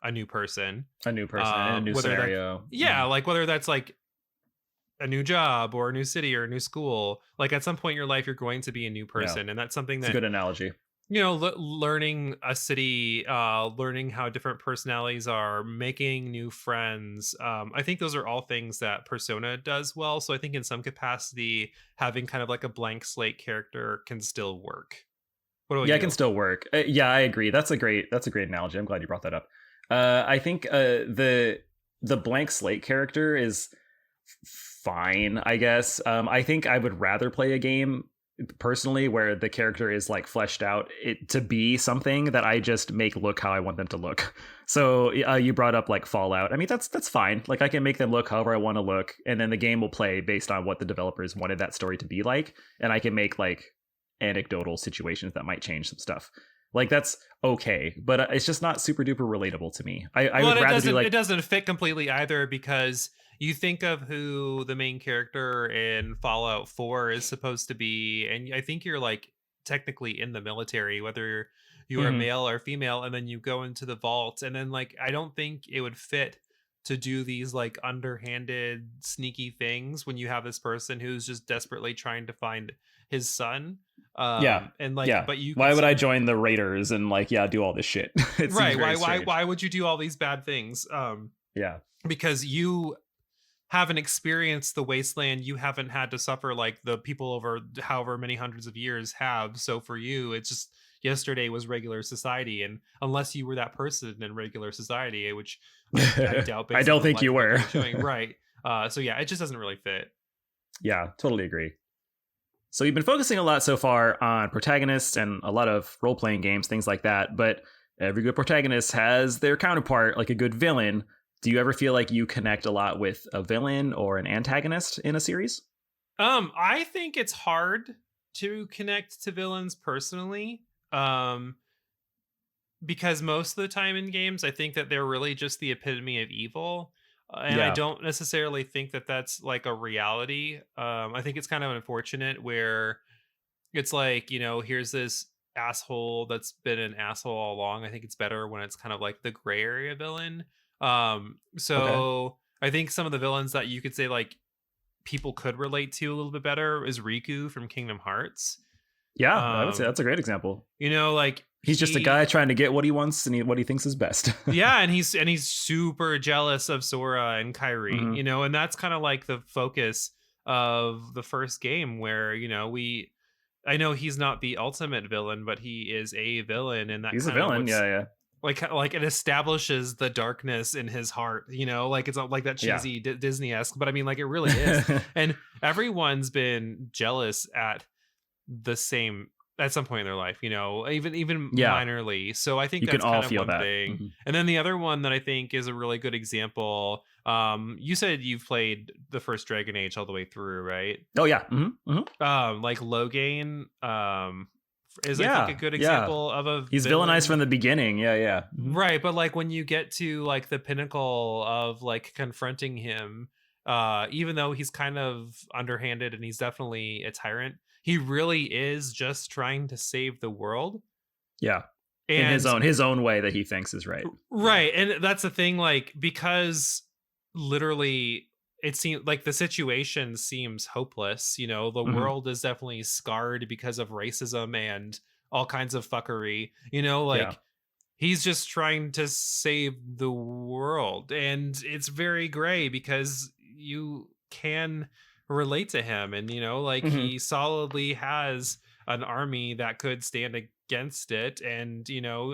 a new person, A new person in a new whether that, scenario. yeah, like whether that's like a new job or a new city or a new school. Like at some point in your life you're going to be a new Yeah. person, and that's something It's a that, good analogy. you know, learning a city, learning how different personalities are, making new friends. I think those are all things that Persona does well. So I think in some capacity having kind of like a blank slate character can still work. What about Yeah, it can you? still work. Yeah, I agree. That's a great analogy. I'm glad you brought that up. I think the blank slate character is fine, I guess. I think I would rather play a game personally where the character is like fleshed out it to be something that I just make look how I want them to look. So you brought up like Fallout. I mean that's fine. Like I can make them look however I want to look, and then the game will play based on what the developers wanted that story to be like, and I can make like anecdotal situations that might change some stuff. Like that's okay, but it's just not super duper relatable to me. I Well, would and rather be it like, doesn't fit completely either, because you think of who the main character in Fallout 4 is supposed to be, and I think you're like technically in the military, whether you're a mhm, male or female, and then you go into the vault, and then like I don't think it would fit to do these like underhanded, sneaky things when you have this person who's just desperately trying to find his son. yeah, And like, yeah. but you Why could would I still, join the Raiders and like yeah do all this shit? It seems right? very strange. Why would you do all these bad things? Yeah. Because you haven't experienced the wasteland, you haven't had to suffer like the people over however many hundreds of years have. So for you it's just yesterday was regular society, and unless you were that person in regular society, which I doubt I based on don't the think life you event were. that you're showing, right? So yeah, it just doesn't really fit. Yeah, totally agree. So you've been focusing a lot so far on protagonists and a lot of role playing games, things like that. But every good protagonist has their counterpart, like a good villain. Do you ever feel like you connect a lot with a villain or an antagonist in a series? I think it's hard to connect to villains personally. um because most of the time in games, I think that they're really just the epitome of evil. And I Yeah. don't necessarily think that that's like a reality. I think it's kind of unfortunate where it's like, here's this asshole that's been an asshole all along. I think it's better when it's kind of like the gray area villain. Okay. So I think some of the villains that you could say like people could relate to a little bit better is Riku from Kingdom Hearts. Yeah, I would say Um, that's a great example. like He's just a guy he trying to get what he wants and what he thinks is best. yeah, and he's super jealous of Sora and Kyrie, Hmm. and that's kind of like the focus of the first game where, I know he's not the ultimate villain, but he is a villain, and that He's a kind of villain. what's Yeah, like it establishes the darkness in his heart, like it's not like that yeah, cheesy Disney-esque, but I mean like it really is. yeah. And everyone's been jealous at some point in their life, even Yeah, minorly. So I think you can that's all kind of feel one that. thing. Mhm. And then the other one that I think is a really good example, you said you've played the first Dragon Age all the way through, right? Oh yeah. Like Logain, is I think a Yeah, good yeah. example of a He's villainized from villain. the beginning. Yeah, yeah. Right, but like when you get to like the pinnacle of like confronting him, even though he's kind of underhanded and he's definitely a tyrant, he really is just trying to save the world. Yeah. In And his own way that he thinks is right. Yeah. right, and that's the thing, like, because literally it seems like the situation seems hopeless, the Hmm. world is definitely scarred because of racism and all kinds of fuckery, Yeah. like he's just trying to save the world, and it's very gray because you can relate to him, and like Hmm. he solidly has an army that could stand against it, and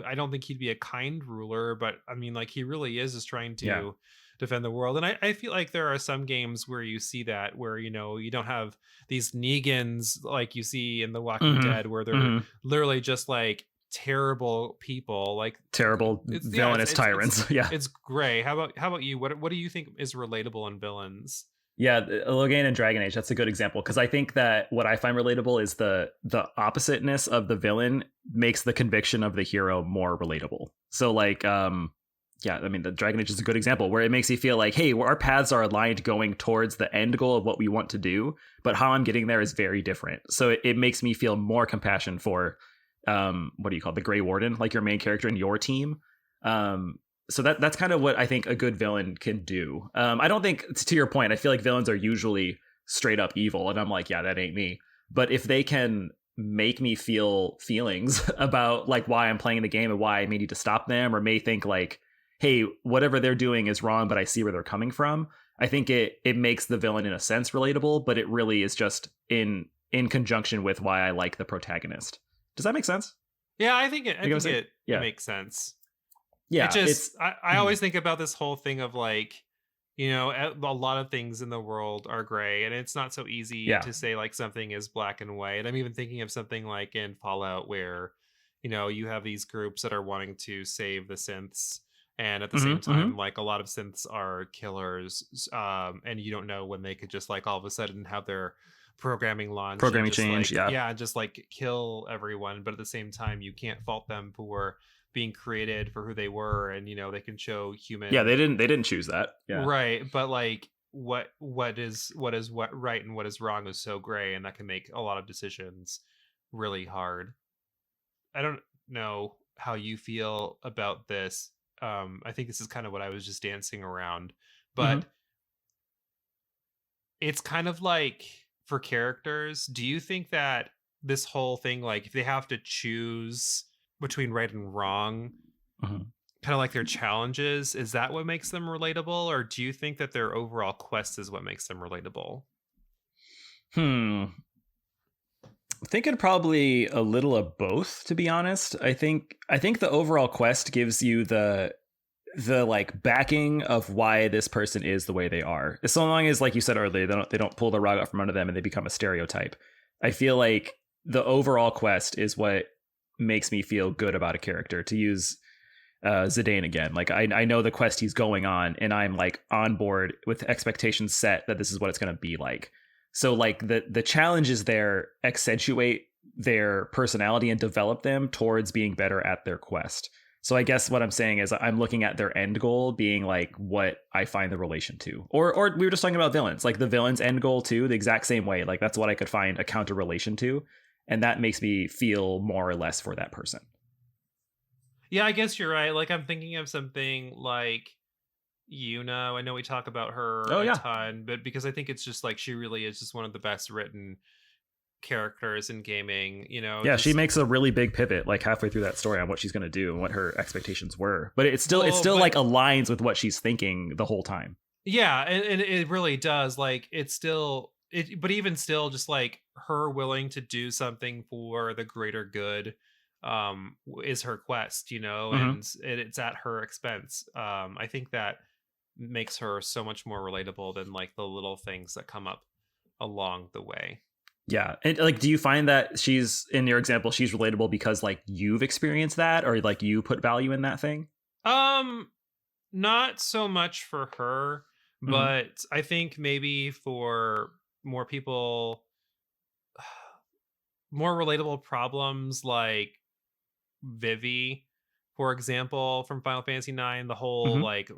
I don't think he'd be a kind ruler, but I mean like he really is just trying Yeah. to defend the world. And I feel like there are some games where you see that, where you don't have these Negans like you see in The Walking Hmm. Dead, where they're Hmm. literally just like terrible people. Like Terrible it's yeah villainous tyrants. Yeah. it's gray. How about you? What do you think is relatable in villains? Yeah, Logain and Dragon Age. That's a good example because I think that what I find relatable is the oppositeness of the villain makes the conviction of the hero more relatable. So like, yeah, I mean, the Dragon Age is a good example where it makes you feel like, hey, our paths are aligned going towards the end goal of what we want to do, but how I'm getting there is very different. So it makes me feel more compassion for, what do you call it? The Grey Warden, like your main character in your team. So that's kind of what I think a good villain can do. I don't think, to your point, I feel like villains are usually straight up evil, and I'm like, yeah, that ain't me. But if they can make me feel feelings about like why I'm playing the game and why I may need to stop them, or may think like, hey, whatever they're doing is wrong, but I see where they're coming from. I think it makes the villain in a sense relatable, but it really is just in conjunction with why I like the protagonist. Does that make sense? Yeah, I think You know what I'm saying? it Yeah, makes sense. It yeah. just It's I always think about this whole thing of like, a lot of things in the world are gray, and it's not so easy yeah. to say like something is black and white. I'm even thinking of something like in Fallout where, you have these groups that are wanting to save the synths, and at the Hmm. same Hmm. time, like a lot of synths are killers, and you don't know when they could just like all of a sudden have their programming launch and Programming just change. like Yeah. yeah, just like kill everyone. But at the same time, you can't fault them for being created for who they were, and they can show Yeah, human. they didn't choose that. Yeah. Right, but like what right and what is wrong is so gray, and that can make a lot of decisions really hard. I don't know how you feel about this. I think this is kind of what I was just dancing around, Hmm. but it's kind of like for characters, do you think that this whole thing, like if they have to choose between right and wrong, Hmm. kind of like their challenges, is that what makes them relatable, or do you think that their overall quest is what makes them relatable? Hmm. I'm thinking probably a little of both, to be honest. I think the overall quest gives you the like backing of why this person is the way they are. So long as, like you said earlier, they don't pull the rug out from under them and they become a stereotype. I feel like the overall quest is what makes me feel good about a character. To use Zidane again, like I know the quest he's going on, and I'm like on board with expectations set that this is what it's going to be like. So like the challenges there accentuate their personality and develop them towards being better at their quest. So I guess what I'm saying is I'm looking at their end goal being like what I find the relation to. Or we were just talking about villains, like the villain's end goal too, the exact same way. Like that's what I could find a counter relation to. And that makes me feel more or less for that person. Yeah, I guess you're right. Like I'm thinking of something like I know we talk about her Oh a yeah. ton, but because I think it's just like she really is just one of the best written characters in gaming, Yeah, just she makes a really big pivot like halfway through that story on what she's going to do and what her expectations were. But it's still like aligns with what she's thinking the whole time. Yeah, and it really does. Like it's still but even still, just like her willing to do something for the greater good is her quest, and it's at her expense. I think that makes her so much more relatable than like the little things that come up along the way. Yeah. And like, do you find that she's, in your example, she's relatable because like you've experienced that or like you put value in that thing? Not so much for her, but I think maybe for more people, more relatable problems like Vivi, for example, from Final Fantasy IX, the whole like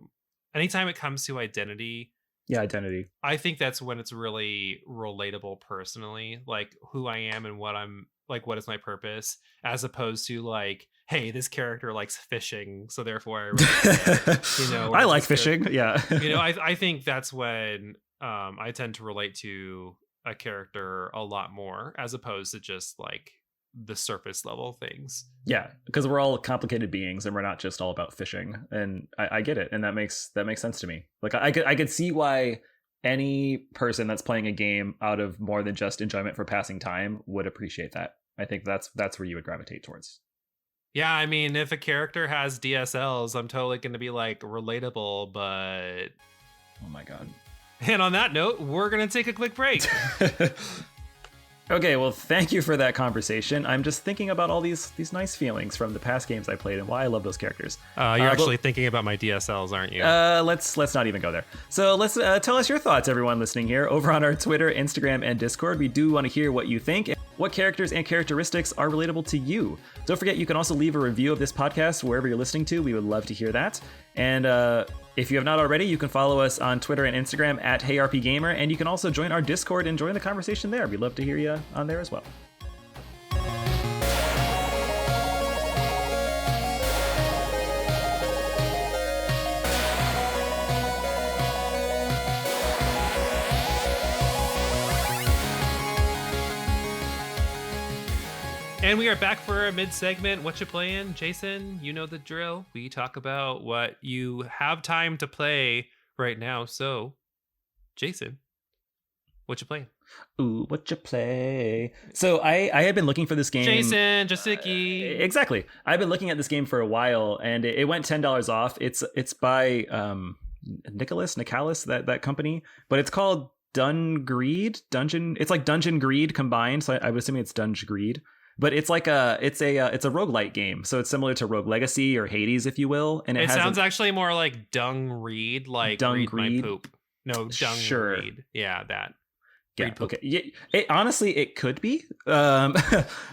anytime it comes to identity. Yeah, identity. I think that's when it's really relatable personally, like who I am and what I'm like, what is my purpose, as opposed to like, hey, this character likes fishing, so therefore I really, I like fishing. Yeah. I think that's when I tend to relate to a character a lot more as opposed to just like the surface level things. Yeah, because we're all complicated beings and we're not just all about fishing. And I get it, and that makes sense to me. Like I could see why any person that's playing a game out of more than just enjoyment for passing time would appreciate that. I think that's where you would gravitate towards. Yeah, I mean, if a character has DSLs, I'm totally going to be like relatable, but oh my god. And on that note, we're going to take a quick break. Okay, well, thank you for that conversation. I'm just thinking about all these nice feelings from the past games I played and why I love those characters. You're actually thinking about my DSLs, aren't you? Let's not even go there. So let's tell us your thoughts, everyone listening here, over on our Twitter, Instagram, and Discord. We do want to hear what you think. What characters and characteristics are relatable to you? Don't forget, you can also leave a review of this podcast wherever you're listening to. We would love to hear that. And if you have not already, you can follow us on Twitter and Instagram at RPGaymer, and you can also join our Discord and join the conversation there. We'd love to hear you on there as well. And we are back for a mid-segment. What you playing? Jason, you know the drill. We talk about what you have time to play right now. So, Jason, what you playing? Ooh, what you play? So I had been looking for this game. Jason, Jasicki. Exactly. I've been looking at this game for a while, and it went $10 off. It's by Nicholas, that company, but it's called Dungeon. It's like Dungeon Greed combined. So I would assume it's Dungeon Greed. But it's like it's a roguelite game, so it's similar to Rogue Legacy or Hades, if you will. And it sounds actually more like Dung Read, like Dung read Read. My poop. No, Dung Read. Yeah, that. Yeah. Okay. Yeah. Honestly, it could be, but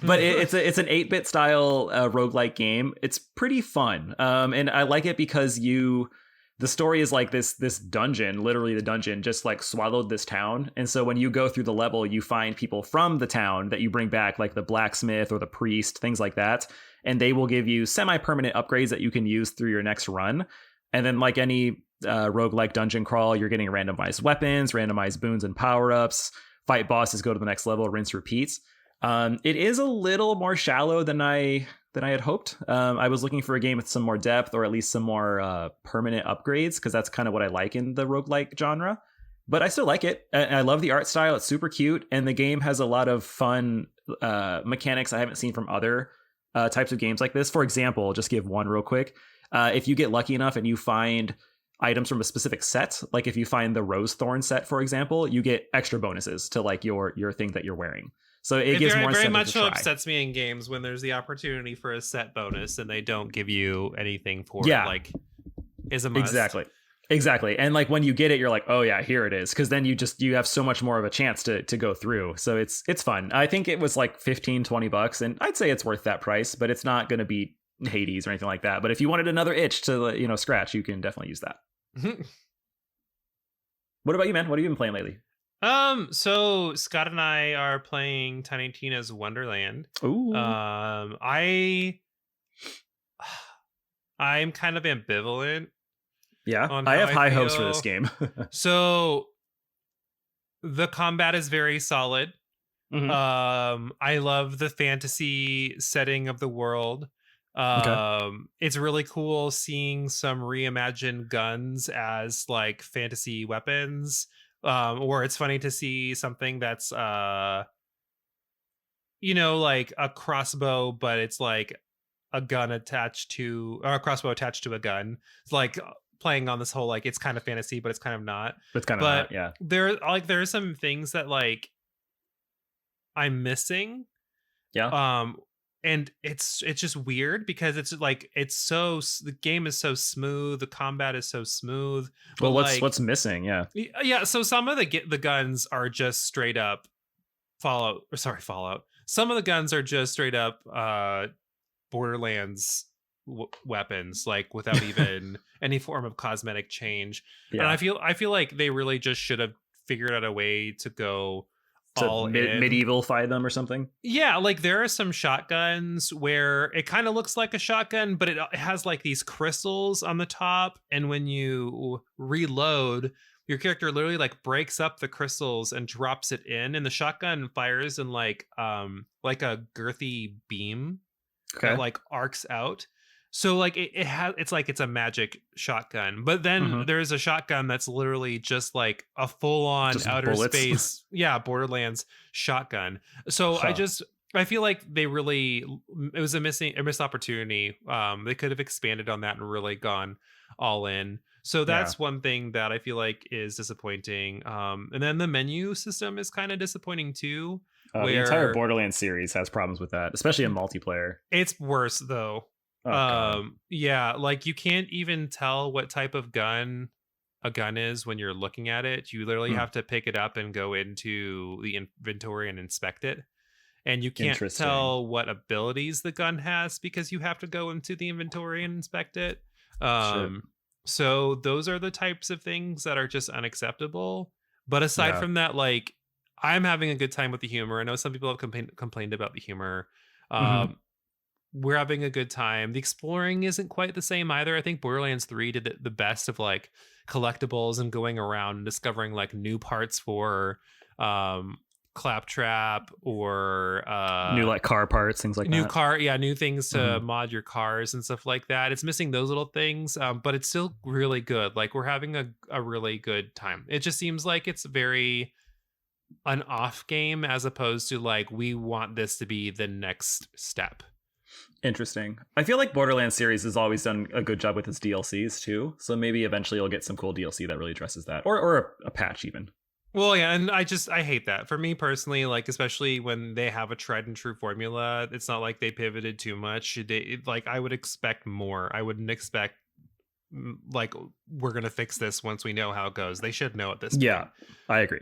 it's an 8-bit style roguelike game. It's pretty fun, and I like it because the story is like this dungeon, literally the dungeon just like swallowed this town. And so when you go through the level, you find people from the town that you bring back, like the blacksmith or the priest, things like that. And they will give you semi-permanent upgrades that you can use through your next run. And then like any roguelike dungeon crawl, you're getting randomized weapons, randomized boons and power-ups, fight bosses, go to the next level, rinse, repeats. It is a little more shallow than I had hoped. I was looking for a game with some more depth or at least some more permanent upgrades, because that's kind of what I like in the roguelike genre. But I still like it. I love the art style. It's super cute. And the game has a lot of fun mechanics I haven't seen from other types of games like this. For example, just give one real quick. If you get lucky enough and you find items from a specific set, like if you find the Rose Thorn set, for example, you get extra bonuses to like your thing that you're wearing. So it gives more very incentive much to try. upsets me in games when there's the opportunity for a set bonus and they don't give you anything for it, like is a must. Exactly. And like when you get it, you're like, oh yeah, here it is. Because then you have so much more of a chance to go through. So it's fun. I think it was like $15-20, and I'd say it's worth that price, but it's not going to beat Hades or anything like that. But if you wanted another itch to scratch, you can definitely use that. What about you, man? What have you been playing lately? So Scott and I are playing Tiny Tina's Wonderland. Ooh. I'm kind of ambivalent. Yeah, I have high hopes for this game. So the combat is very solid. Mm-hmm. I love the fantasy setting of the world. Okay. It's really cool seeing some reimagined guns as like fantasy weapons. Or it's funny to see something that's like a crossbow, but it's like a gun attached to, or a crossbow attached to a gun. It's like playing on this whole like it's kind of fantasy, but it's kind of not. It's kind of But not, yeah. there are some things that like I'm missing. Yeah. And it's just weird because it's like the game is so smooth, the combat is so smooth. But Well, what's missing? Yeah. Yeah, so some of the guns are just straight up Fallout. Some of the guns are just straight up Borderlands weapons, like without even any form of cosmetic change. Yeah. And I feel like they really just should have figured out a way to go all medieval-fy them or something. Yeah, like there are some shotguns where it kind of looks like a shotgun, but it has like these crystals on the top, and when you reload, your character literally like breaks up the crystals and drops it in, and the shotgun fires in like a girthy beam that like arcs out. So like it's a magic shotgun, but then there's a shotgun that's literally just like a full-on just outer bullets. Space, Borderlands shotgun. So I feel like it was a missed opportunity. They could have expanded on that and really gone all in. So that's one thing that I feel like is disappointing. And then the menu system is kind of disappointing too. The entire Borderlands series has problems with that, especially in multiplayer. It's worse though. Like you can't even tell what type of gun a gun is when you're looking at it. You literally have to pick it up and go into the inventory and inspect it. And you can't tell what abilities the gun has because you have to go into the inventory and inspect it. So those are the types of things that are just unacceptable. But aside from that, like I'm having a good time with the humor. I know some people have complained about the humor. We're having a good time. The exploring isn't quite the same either. I think Borderlands 3 did the best of like collectibles and going around and discovering like new parts for Claptrap or new like car parts, things like that. New things to mod your cars and stuff like that. It's missing those little things, but it's still really good. Like we're having a really good time. It just seems like it's very an off game as opposed to like we want this to be the next step. Interesting. I feel like Borderlands series has always done a good job with its DLCs too. So maybe eventually you'll get some cool DLC that really addresses that, or a patch even. Well, yeah, and I hate that. For me personally, like especially when they have a tried and true formula, it's not like they pivoted too much. I would expect more. I wouldn't expect like we're gonna fix this once we know how it goes. They should know at this point. Yeah, I agree.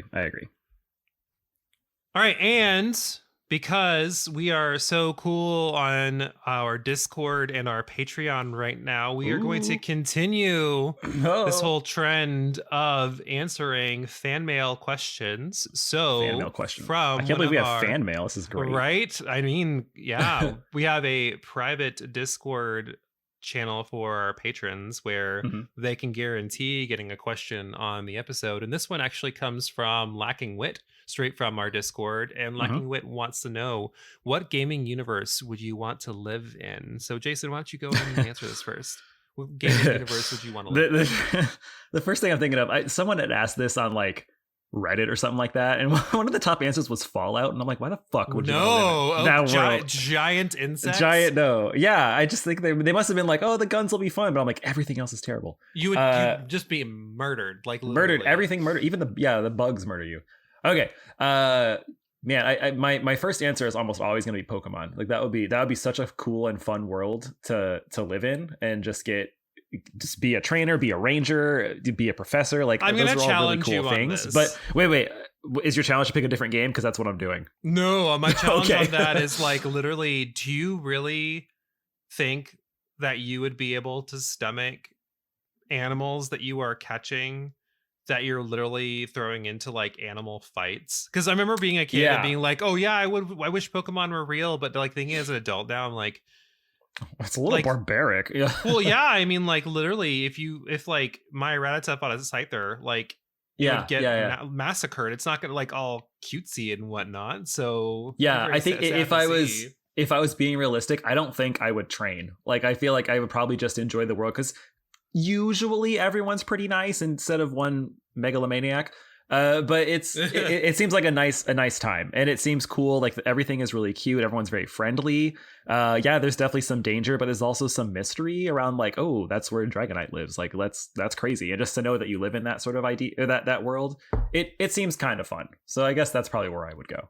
All right, and because we are so cool on our Discord and our Patreon right now, we are going to continue this whole trend of answering fan mail questions. So, fan mail question. I can't believe we have fan mail. This is great. Right? I mean, yeah, we have a private Discord channel for our patrons where they can guarantee getting a question on the episode. And this one actually comes from Lacking Wit, straight from our Discord. And Lacking Wit wants to know, what gaming universe would you want to live in? So Jason, why don't you go ahead and answer this first? What gaming universe would you want to live in? The first thing I'm thinking of, someone had asked this on like Reddit or something like that, and one of the top answers was Fallout, and I'm like, why the fuck would you live in that world? Giant insects? I just think they must have been like, oh, the guns will be fun, but I'm like, everything else is terrible. You'd just be murdered, like literally. Everything murdered, even the bugs murder you. Okay, man, my first answer is almost always going to be Pokemon. Like that would be such a cool and fun world to live in, and just be a trainer, be a ranger, be a professor. Like I'm those gonna are all really challenge cool you things. on this. But wait, is your challenge to pick a different game? Because that's what I'm doing. No, my challenge on that is like literally, do you really think that you would be able to stomach animals that you are catching that you're literally throwing into like animal fights. Because I remember being a kid and being like, oh yeah, I wish Pokemon were real, but like thinking as an adult now, I'm like, it's a little barbaric. Yeah. Well, yeah, I mean, like literally, if like my Rattata fought a Scyther, like it would get massacred. It's not gonna like all cutesy and whatnot. So yeah, I think if I was being realistic, I don't think I would train. Like I feel like I would probably just enjoy the world because usually everyone's pretty nice instead of one megalomaniac. But it seems like a nice time, and it seems cool. Like everything is really cute. Everyone's very friendly. Yeah, there's definitely some danger, but there's also some mystery around. Like, oh, that's where Dragonite lives. Like, that's crazy. And just to know that you live in that sort of idea, or that world, it seems kind of fun. So I guess that's probably where I would go.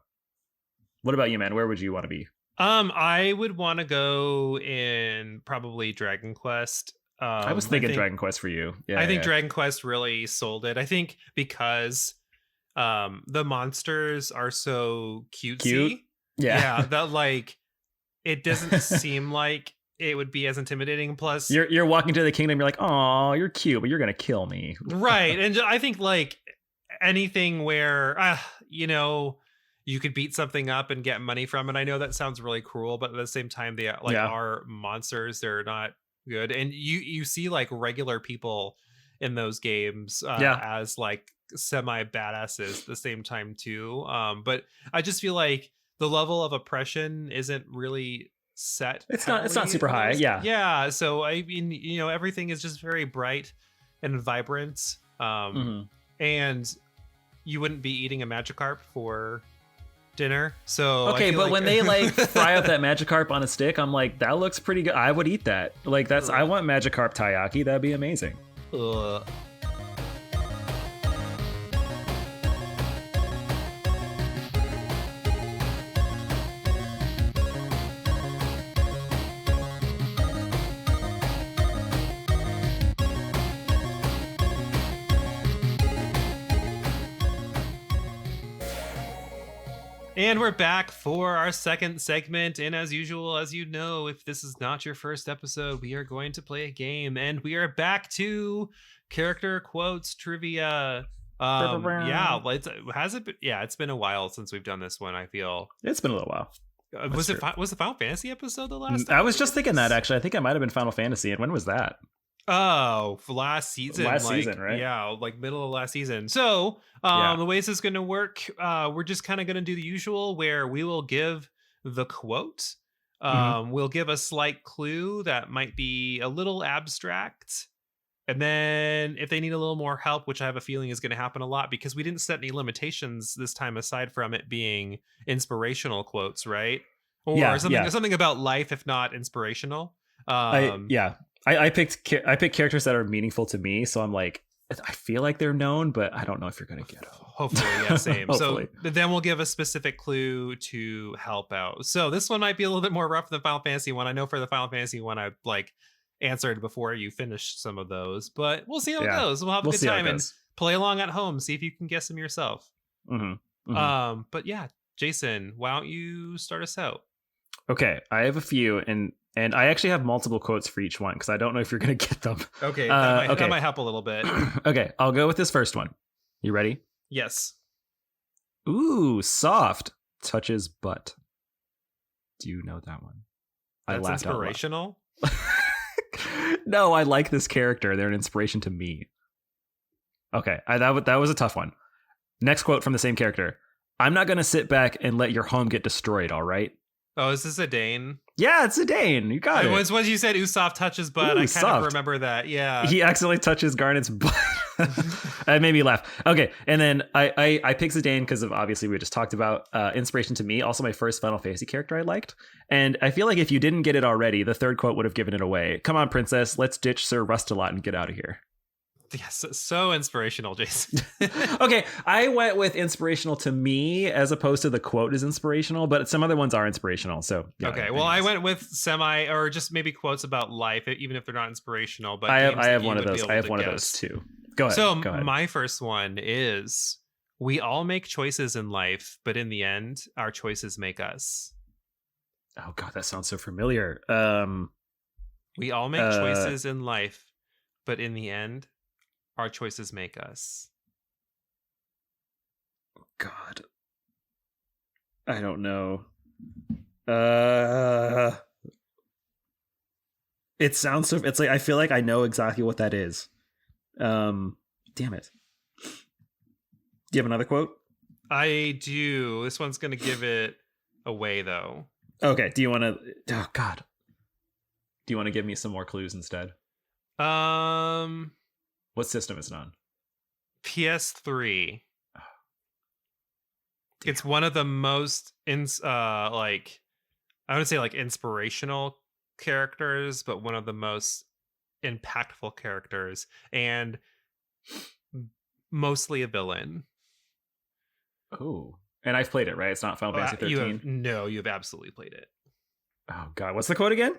What about you, man? Where would you want to be? I would want to go in probably Dragon Quest. I was thinking Dragon Quest for you. Yeah, I think Dragon Quest really sold it. I think because the monsters are so cutesy. Cute? Yeah. That like it doesn't seem like it would be as intimidating. Plus, you're walking to the kingdom. You're like, oh, you're cute, but you're gonna kill me. Right, and I think like anything where you could beat something up and get money from it. I know that sounds really cruel, but at the same time, they are monsters. They're not good, and you see like regular people in those games as like semi badasses at the same time too. But I just feel like the level of oppression isn't really set. It's not super high. Yeah. So I mean, everything is just very bright and vibrant. And you wouldn't be eating a Magikarp for dinner. So okay, but when they like fry up that Magikarp on a stick, I'm like, that looks pretty good. I would eat that. Like I want Magikarp taiyaki. That'd be amazing. And we're back for our second segment. And as usual, as you know, if this is not your first episode, we are going to play a game. And we are back to character quotes trivia. It's been a while since we've done this one, I feel. It's been a little while. Was the Final Fantasy episode the last time? I was just thinking that, actually. I think it might have been Final Fantasy. And when was that? Oh, last season. Last season, right? Yeah, like middle of last season. So the way this is going to work, we're just kind of going to do the usual where we will give the quote. We'll give a slight clue that might be a little abstract. And then if they need a little more help, which I have a feeling is going to happen a lot because we didn't set any limitations this time aside from it being inspirational quotes, right? Or something about life, if not inspirational. I picked characters that are meaningful to me, so I'm like, I feel like they're known, but I don't know if you're gonna get them. Hopefully, yeah, same. So then we'll give a specific clue to help out. So this one might be a little bit more rough than the Final Fantasy one. I know for the Final Fantasy one, I like answered before you finished some of those, but we'll see how it goes. We'll have a good time and play along at home. See if you can guess them yourself. But yeah, Jason, why don't you start us out? Okay, I have a few, and I actually have multiple quotes for each one because I don't know if you're going to get them. Okay, that might help a little bit. Okay, I'll go with this first one. You ready? Yes. Ooh, soft touches butt. Do you know that one? That's inspirational? No, I like this character. They're an inspiration to me. Okay, that was a tough one. Next quote from the same character. I'm not going to sit back and let your home get destroyed, all right? Oh, is this a Dane? Yeah, it's a Dane. You got it. Once you said Usopp touches butt, I kind of remember that. Yeah. He accidentally touches Garnet's butt. That made me laugh. Okay, and then I picked Zidane because of obviously we just talked about inspiration to me. Also my first Final Fantasy character I liked. And I feel like if you didn't get it already, the third quote would have given it away. Come on, princess, let's ditch Sir Rustalot and get out of here. Yes, so inspirational, Jason. Okay, I went with inspirational to me as opposed to the quote is inspirational, but some other ones are inspirational. So okay, well, I went with semi or just maybe quotes about life, even if they're not inspirational. But I have one of those. I have one of those too. Go ahead. So go ahead. My first one is: we all make choices in life, but in the end, our choices make us. Oh God, that sounds so familiar. We all make choices in life, but in the end, our choices make us. God. I don't know. It sounds so. It's like I feel like I know exactly what that is. Damn it. Do you have another quote? I do. This one's gonna give it away, though. Okay. Do you want to? Oh God. Do you want to give me some more clues instead? What system is it on? PS3. It's one of the most like, I wouldn't say like inspirational characters, but one of the most impactful characters, and mostly a villain. Oh, and I've played it, right? It's not Final Fantasy 13. You've absolutely played it. Oh God, what's the quote again?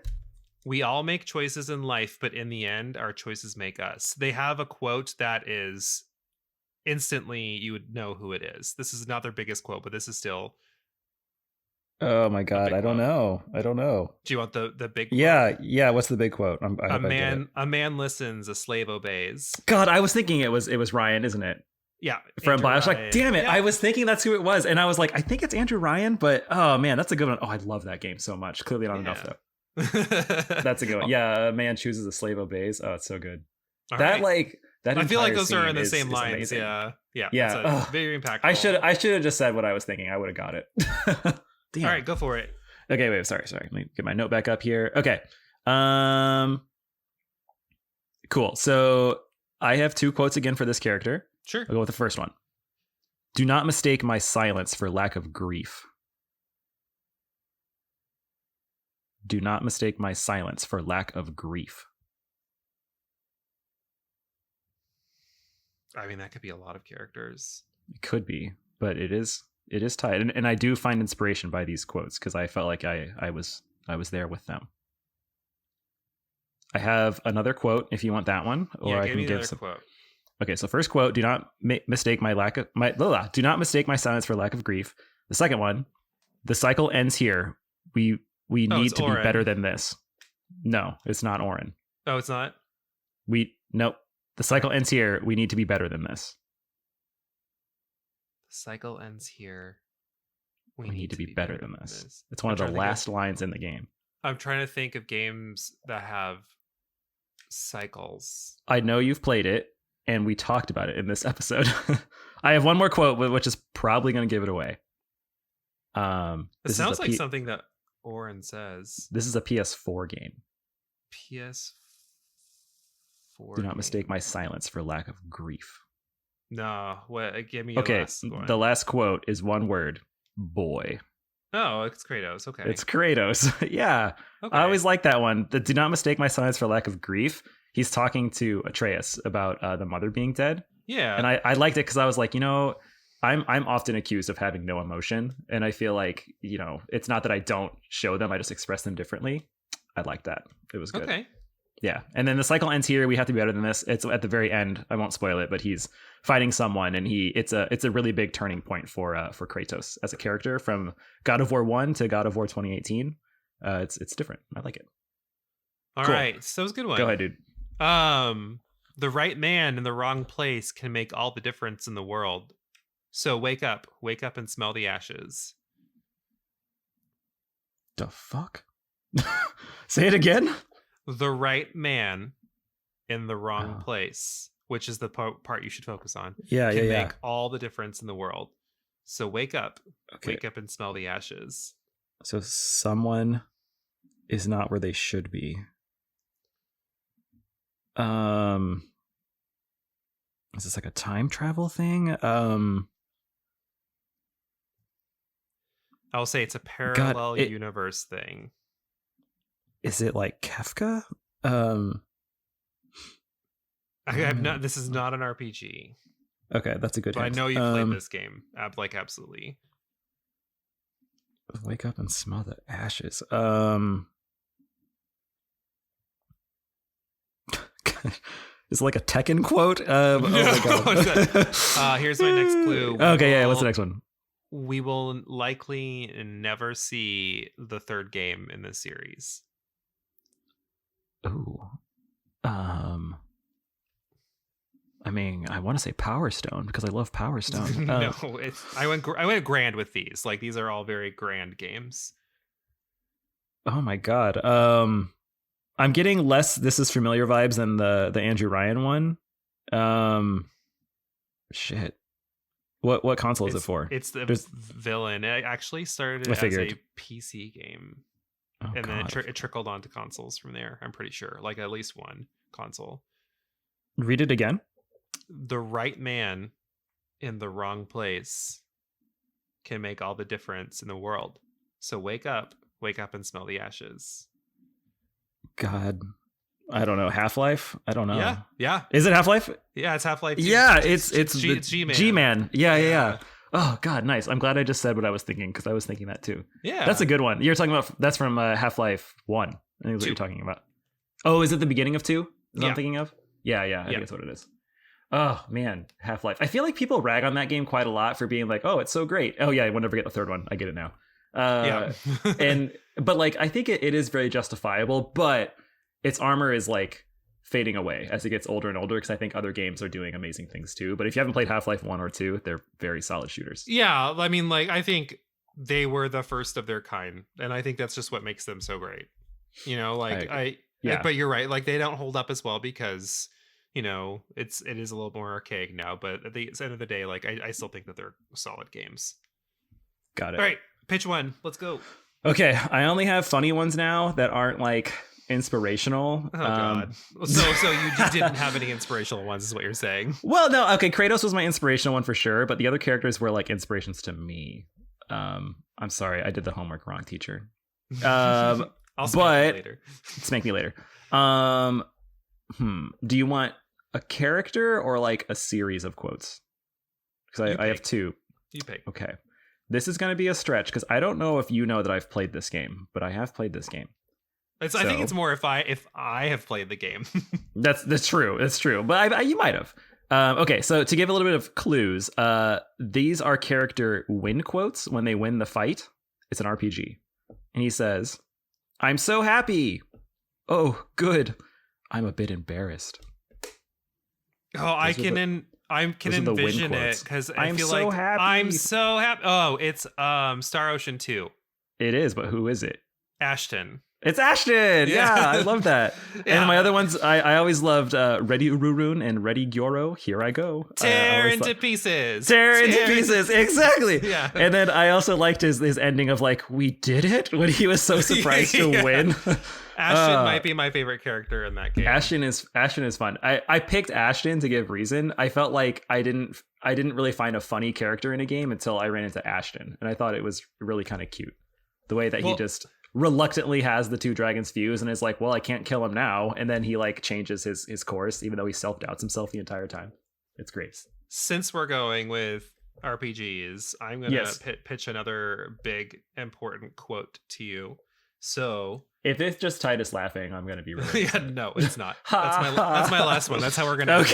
We all make choices in life, but in the end, our choices make us. They have a quote that is instantly you would know who it is. This is not their biggest quote, but this is still. Oh my God, I don't know. Do you want the big quote? Yeah. What's the big quote? A man listens, a slave obeys. God, I was thinking it was Ryan, isn't it? Yeah, from Bio. I was like, damn it! Yeah. I was thinking that's who it was, and I was like, I think it's Andrew Ryan, but oh man, that's a good one. Oh, I love that game so much. Clearly not enough though. That's a good one. Yeah, a man chooses, a slave obeys. Oh, it's so good. All that right. like that. I feel like those are in the same lines. Amazing. Yeah. Very impactful. I should have just said what I was thinking. I would have got it. Damn. All right, go for it. Okay, wait. Sorry. Let me get my note back up here. Okay. Cool. So I have 2 quotes again for this character. Sure. I'll go with the first one. Do not mistake my silence for lack of grief. Do not mistake my silence for lack of grief. I mean, that could be a lot of characters. It could be, but it is tied. And I do find inspiration by these quotes because I felt like I was there with them. I have another quote if you want that one, or I can give some quote. Okay, so first quote: do not mistake my do not mistake my silence for lack of grief. The second one: the cycle ends here. We need to be better than this. No, it's not Orin. Oh, it's not? Nope. The cycle ends here. We need to be better than this. The cycle ends here. We need to be better than this. It's one of the last lines in the game. I'm trying to think of games that have cycles. I know you've played it, and we talked about it in this episode. I have one more quote, which is probably going to give it away. It sounds like something that Orin says. This is a PS4 game. PS4. Do not mistake my silence for lack of grief. No, what? Give me. Okay, the last quote is one word: boy. Oh, it's Kratos. Okay, it's Kratos. Yeah, okay. I always like that one. The do not mistake my silence for lack of grief. He's talking to Atreus about the mother being dead. Yeah, and I liked it because I was like, I'm often accused of having no emotion, and I feel like it's not that I don't show them; I just express them differently. I like that. It was good. Okay. Yeah, and then the cycle ends here. We have to be better than this. It's at the very end. I won't spoil it, but he's fighting someone, and it's a really big turning point for Kratos as a character from God of War 1 to God of War 2018. It's different. I like it. All right, so it was a good one. Go ahead, dude. The right man in the wrong place can make all the difference in the world. So wake up and smell the ashes. The fuck? Say it again. The right man in the wrong place, which is the part you should focus on. Can make all the difference in the world. So wake up and smell the ashes. So someone is not where they should be. Is this like a time travel thing? I'll say it's a parallel universe thing. Is it like Kafka? This is not an RPG. Okay, that's a good hint. I know you played this game. Absolutely. Wake up and smell the ashes. Is it like a Tekken quote? Oh my god. Here's my next clue. Okay, what's the next one? We will likely never see the third game in this series. Ooh. I mean, I want to say Power Stone because I love Power Stone. No, I went grand with these. Like, these are all very grand games. Oh my god. I'm getting less This Is Familiar vibes than the Andrew Ryan one. Shit. What console is it for? It's the Villain. It actually started as a PC game. And then it trickled onto consoles from there, I'm pretty sure. Like, at least one console. Read it again. The right man in the wrong place can make all the difference in the world. So wake up and smell the ashes. God, I don't know. Half-Life? I don't know. Yeah. Is it Half-Life? Yeah, it's Half-Life 2. Yeah, it's G-Man. G-Man. Yeah. Oh God, nice. I'm glad I just said what I was thinking because I was thinking that too. Yeah, that's a good one. You're talking about that's from Half-Life 1. I think that's what you're talking about. Oh, is it the beginning of 2? Is what I'm thinking of? Yeah. I think that's what it is. Oh man, Half-Life. I feel like people rag on that game quite a lot for being like, oh, it's so great. Oh yeah, I will never get the third one. I get it now. But like, I think it is very justifiable, but its armor is like fading away as it gets older and older because I think other games are doing amazing things too. But if you haven't played Half-Life 1 or 2, they're very solid shooters. Yeah, I mean, like, I think they were the first of their kind, and I think that's just what makes them so great. You know, like but you're right. Like, they don't hold up as well because, you know, it is a little more archaic now. But at the end of the day, like, I still think that they're solid games. Got it. All right, pitch one. Let's go. Okay, I only have funny ones now that aren't like inspirational. Oh God. So you didn't have any inspirational ones, is what you're saying? Well, no. Okay, Kratos was my inspirational one for sure, but the other characters were like inspirations to me. I'm sorry, I did the homework wrong, teacher. I'll spank you later. Spank me later. Do you want a character or like a series of quotes? Because I have two. You pick. Okay. This is going to be a stretch because I don't know if you know that I've played this game, but I have played this game. I think it's more if I have played the game. That's true. That's true. But you might have. Okay, so to give a little bit of clues, these are character win quotes when they win the fight. It's an RPG. And he says, "I'm so happy. Oh, good. I'm a bit embarrassed." Oh, I can envision it because I feel like happy. I'm so happy. Oh, it's Star Ocean 2. It is, but who is it? Ashton. It's Ashton. Yeah, I love that. Yeah. And my other ones, I always loved Ready Ururun and Ready Gyoro. Here I go. Tear into pieces. Tear into pieces. Exactly. Yeah. And then I also liked his ending of like, we did it, when he was so surprised to win. Ashton might be my favorite character in that game. Ashton is fun. I picked Ashton to give reason. I felt like I didn't really find a funny character in a game until I ran into Ashton, and I thought it was really kind of cute. The way that he just reluctantly has the two dragons fuse and is like, well, I can't kill him now, and then he like changes his course even though he self-doubts himself the entire time. It's great. Since we're going with RPGs, I'm gonna pitch another big important quote to you. So if it's just Titus laughing, I'm gonna be really no, it's not. That's my last one. That's how we're gonna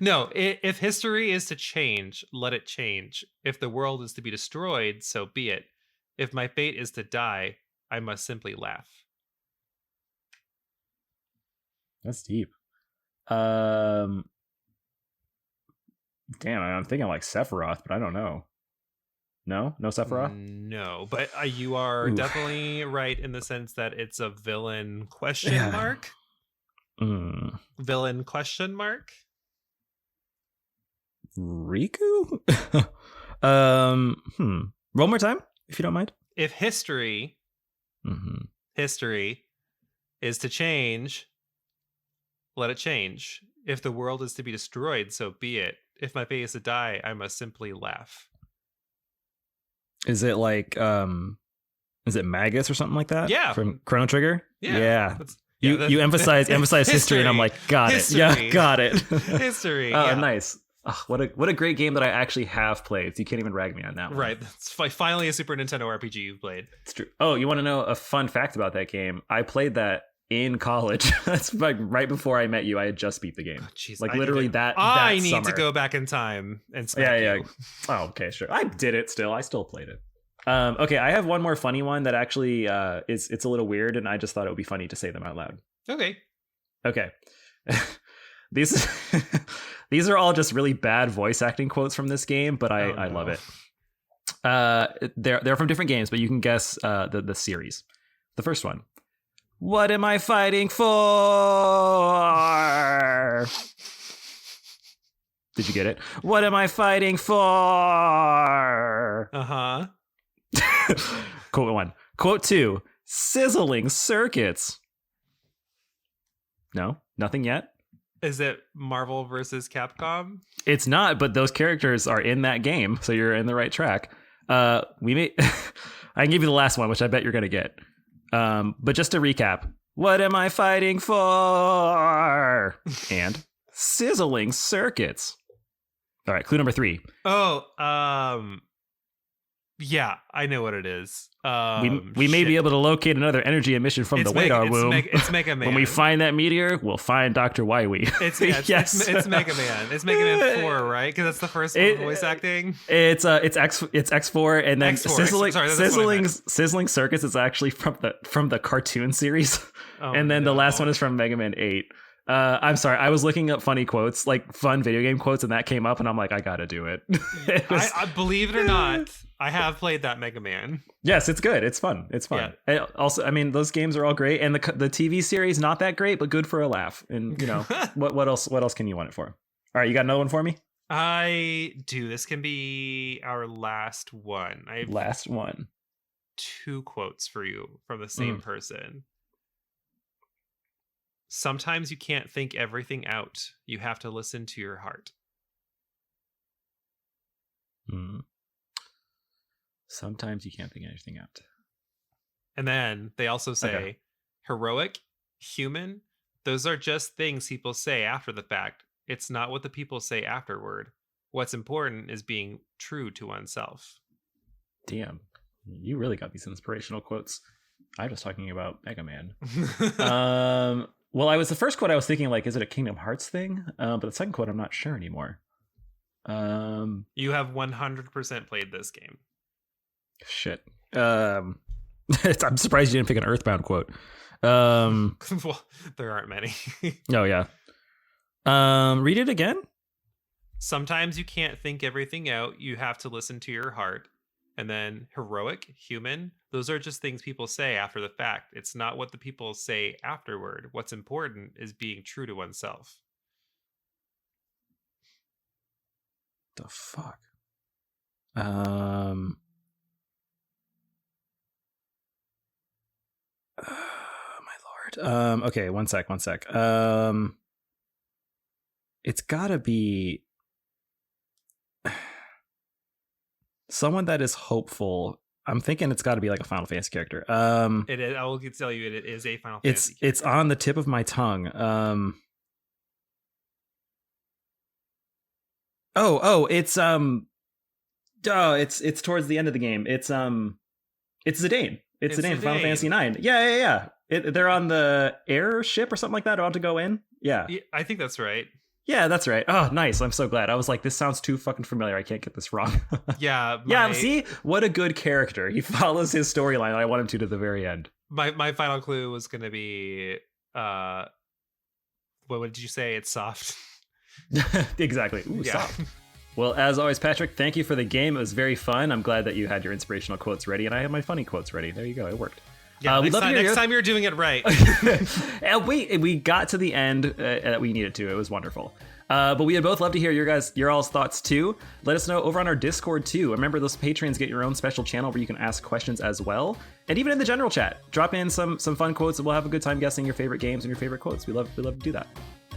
no, if history is to change, let it change. If the world is to be destroyed, so be it. If my fate is to die, I must simply laugh. That's deep. Damn, I'm thinking like Sephiroth, but I don't know. No Sephiroth? No, but you are definitely right in the sense that it's a villain question mark. Villain question mark. Riku? One more time, if you don't mind. If history is to change, let it change. If the world is to be destroyed, so be it. If my fate is to die, I must simply laugh. Is it like is it Magus or something like that? Yeah. From Chrono Trigger? Yeah. You emphasize history, and I'm like, got it. Yeah, got it. History. Nice. Oh, what a great game that I actually have played. You can't even rag me on that one. Right. That's finally a Super Nintendo RPG you've played. It's true. Oh, you want to know a fun fact about that game? I played that in college. That's like right before I met you. I had just beat the game. Oh, geez, like literally that need summer. To go back in time and smack you. Oh, okay, sure. I did it still. I still played it. Okay, I have one more funny one that actually it's a little weird, and I just thought it would be funny to say them out loud. Okay. Okay. These these are all just really bad voice acting quotes from this game, but I love it. They're from different games, but you can guess the series. The first one. What am I fighting for? Did you get it? What am I fighting for? Uh-huh. Quote 1. Quote 2. Sizzling circuits. No, nothing yet. Is it Marvel versus Capcom? It's not, but those characters are in that game, so you're in the right track. We may I can give you the last one, which I bet you're gonna get. But just to recap, what am I fighting for? And sizzling circuits. All right, clue number 3. Oh, yeah, I know what it is. We may be able to locate another energy emission from the Wadar womb. It's Mega Man. When we find that meteor, we'll find Dr. Wily. It's Yes. It's Mega Man. It's Mega Man 4, right? Because that's the first one voice acting. It's X4, and then X4. sizzling circuits is actually from the cartoon series, and then the last one is from Mega Man 8. I'm sorry, I was looking up funny quotes, like fun video game quotes, and that came up, and I'm like, I gotta do it. I believe it or not, I have played that Mega Man. Yes, it's good. It's fun. Yeah. And also, I mean, those games are all great, and the TV series not that great, but good for a laugh. And you know, what else can you want it for? All right, you got another one for me? I do. This can be our last one. Last one. 2 quotes for you from the same person. Sometimes you can't think everything out. You have to listen to your heart. Sometimes you can't think anything out. And then they also say, heroic, human, those are just things people say after the fact. It's not what the people say afterward. What's important is being true to oneself. Damn, you really got these inspirational quotes. I'm just talking about Mega Man. Well, the first quote I was thinking, like, is it a Kingdom Hearts thing? But the second quote, I'm not sure anymore. You have 100% played this game. Shit. I'm surprised you didn't pick an Earthbound quote. Well, there aren't many. Oh, yeah. Read it again. Sometimes you can't think everything out. You have to listen to your heart. And then heroic, human, those are just things people say after the fact. It's not what the people say afterward. What's important is being true to oneself. The fuck? My lord. Okay, one sec. It's gotta be someone that is hopeful. I'm thinking it's got to be like a Final Fantasy character. It is. I will tell you, it is a Final Fantasy character. It's on the tip of my tongue. It's towards the end of the game. It's Zidane. It's Zidane from Final Fantasy 9. Yeah. They're on the airship or something like that. About to go in. Yeah, I think that's right. Yeah, that's right. Oh, nice. I'm so glad. I was like, this sounds too fucking familiar. I can't get this wrong. Yeah. Yeah, see? What a good character. He follows his storyline. I want him to the very end. My final clue was going to be, what did you say? It's soft. Exactly. Ooh, soft. Well, as always, Patrick, thank you for the game. It was very fun. I'm glad that you had your inspirational quotes ready, and I had my funny quotes ready. There you go. It worked. Yeah, next time you're doing it right. And we got to the end that we needed to. It was wonderful. But we would both love to hear your all's thoughts too. Let us know over on our Discord too. Remember, those patrons get your own special channel where you can ask questions as well. And even in the general chat, drop in some fun quotes, and we'll have a good time guessing your favorite games and your favorite quotes. We love to do that.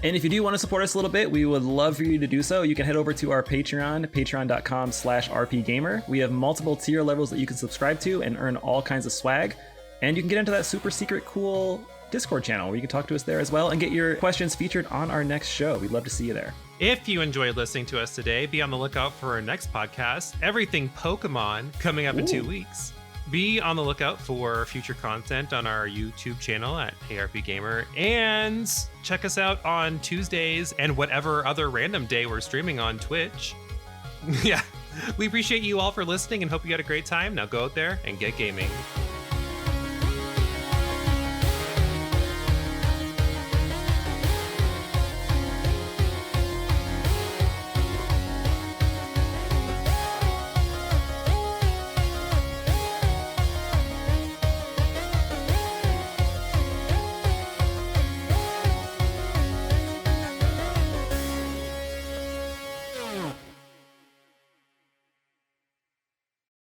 And if you do want to support us a little bit, we would love for you to do so. You can head over to our Patreon, patreon.com/RPGaymer. We have multiple tier levels that you can subscribe to and earn all kinds of swag. And you can get into that super secret cool Discord channel where you can talk to us there as well and get your questions featured on our next show. We'd love to see you there. If you enjoyed listening to us today, be on the lookout for our next podcast, Everything Pokemon, coming up in 2 weeks. Be on the lookout for future content on our YouTube channel at RPGaymer, and check us out on Tuesdays and whatever other random day we're streaming on Twitch. Yeah. We appreciate you all for listening and hope you had a great time. Now go out there and get gaming.